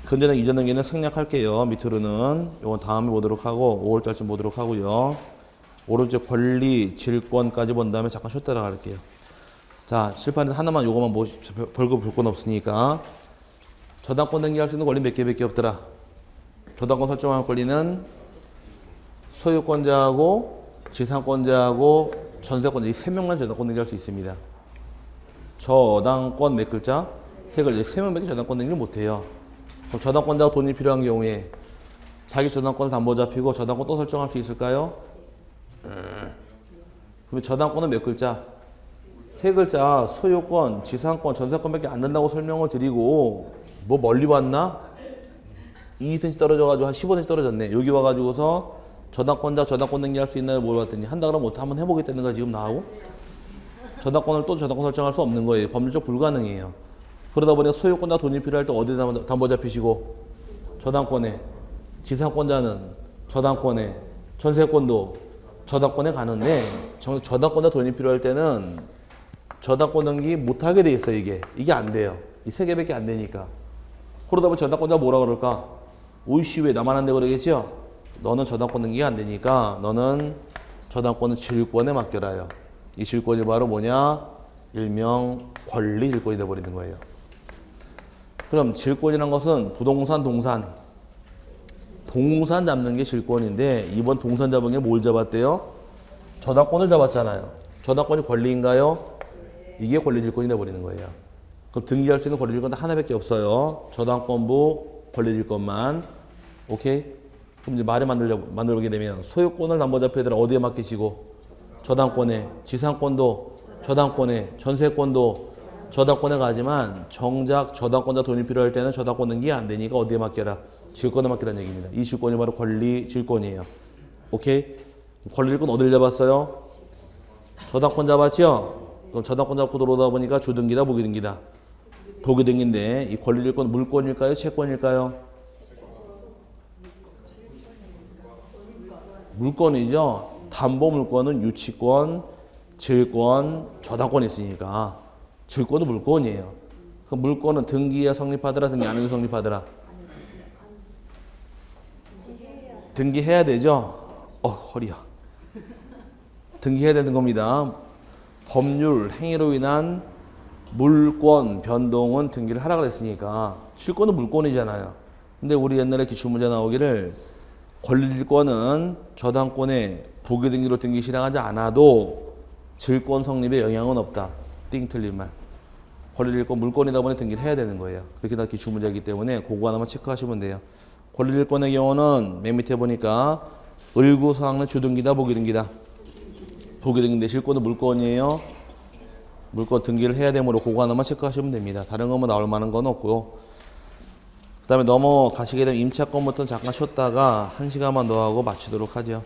S1: 근저당 이전 등기는 생략할게요. 밑으로는 이건 다음에 보도록 하고 5월달쯤 보도록 하고요. 오른쪽 권리 질권까지 본 다음에 잠깐 쉬었다 나갈게요. 자, 칠판에서 하나만 요거만 별거 볼 건 없으니까 저당권 등기할 수 있는 권리 몇 개밖에 없더라. 저당권 설정할 권리는 소유권자하고 지상권자하고 전세권자 이 세 명만 저당권 등기할 수 있습니다. 저당권 몇 글자? 세 글자. 세 명밖에 저당권 등기를 못해요. 그럼 저당권자가 돈이 필요한 경우에 자기 저당권을 담보 잡히고 저당권 또 설정할 수 있을까요? 그럼 저당권은 몇 글자? 세 글자 소유권, 지상권, 전세권밖에 안 된다고 설명을 드리고 뭐 멀리 왔나? 2cm 떨어져가지고 한 15cm 떨어졌네. 여기 와가지고서 저당권자 저당권 등기할 수 있나요? 물어봤더니 한다 그러면 한번 해보겠다는 거 지금 나하고 저당권을 또 저당권 설정할 수 없는 거예요. 법률적 불가능이에요. 그러다 보니까 소유권자 돈이 필요할 때 어디에 담보자 피시고 저당권에, 지상권자는 저당권에, 전세권도 저당권에 가는데 저당권자 돈이 필요할 때는 저당권 등기 못하게 돼 있어요. 이게 안 돼요. 이 세 개밖에 안 되니까. 그러다 보니 저당권자 뭐라 그럴까? 오이씨 왜 나만 안 돼 그러겠죠? 너는 저당권 등기가 안 되니까 너는 저당권은 질권에 맡겨라요. 이 질권이 바로 뭐냐? 일명 권리 질권이 돼버리는 거예요. 그럼 질권이란 것은 부동산, 동산 잡는 게 질권인데 이번 동산 잡은 게 뭘 잡았대요? 저당권을 잡았잖아요. 저당권이 권리인가요? 이게 권리 질권이 돼버리는 거예요. 그럼 등기할 수 있는 권리 질권 하나밖에 없어요. 저당권부 권리 질권만. 오케이? 그럼 이제 말을 만들게 되면 소유권을 담보자표에다가 어디에 맡기시고 저당권에, 지상권도 저당권에, 전세권도 저당권에 가지만 정작 저당권자 돈이 필요할 때는 저당권 등기가 안 되니까 어디에 맡겨라? 질권에 맡기라는 얘기입니다. 이 질권이 바로 권리 질권이에요. 오케이? 권리 질권 어디를 잡았어요? 저당권 잡았죠? 그럼 저당권 잡고 들어오다 보니까 주등기다 보기등기다. 보기등기인데 이 권리 질권 물권일까요? 채권일까요? 물권이죠. 담보 물권은 유치권, 질권, 저당권이 있으니까 질권도 물권이에요. 그 물권은 등기에 성립하더라, 등기 안 해도 성립하더라. 등기해야 되죠. 허리야. 등기해야 되는 겁니다. 법률 행위로 인한 물권 변동은 등기를 하라 그랬으니까 질권은 물권이잖아요. 근데 우리 옛날에 기출문제 나오기를 권리질권은 저당권에 부기등기로 등기 실행하지 않아도 질권 성립에 영향은 없다. 띵 틀린 말. 권리질권 물권이다 보니 등기를 해야 되는 거예요. 그렇게 다 기출문제이기 때문에 그거 하나만 체크하시면 돼요. 권리질권의 경우는 맨 밑에 보니까 을구사항은 주등기다 보기등기다. 보기등기인데 질권은 물권이에요. 물권 등기를 해야 되므로 그거 하나만 체크하시면 됩니다. 다른 거면 나올 만한 건 없고요. 그 다음에 넘어가시게 되면 임차권부터는 잠깐 쉬었다가 1시간만 더 하고 마치도록 하죠.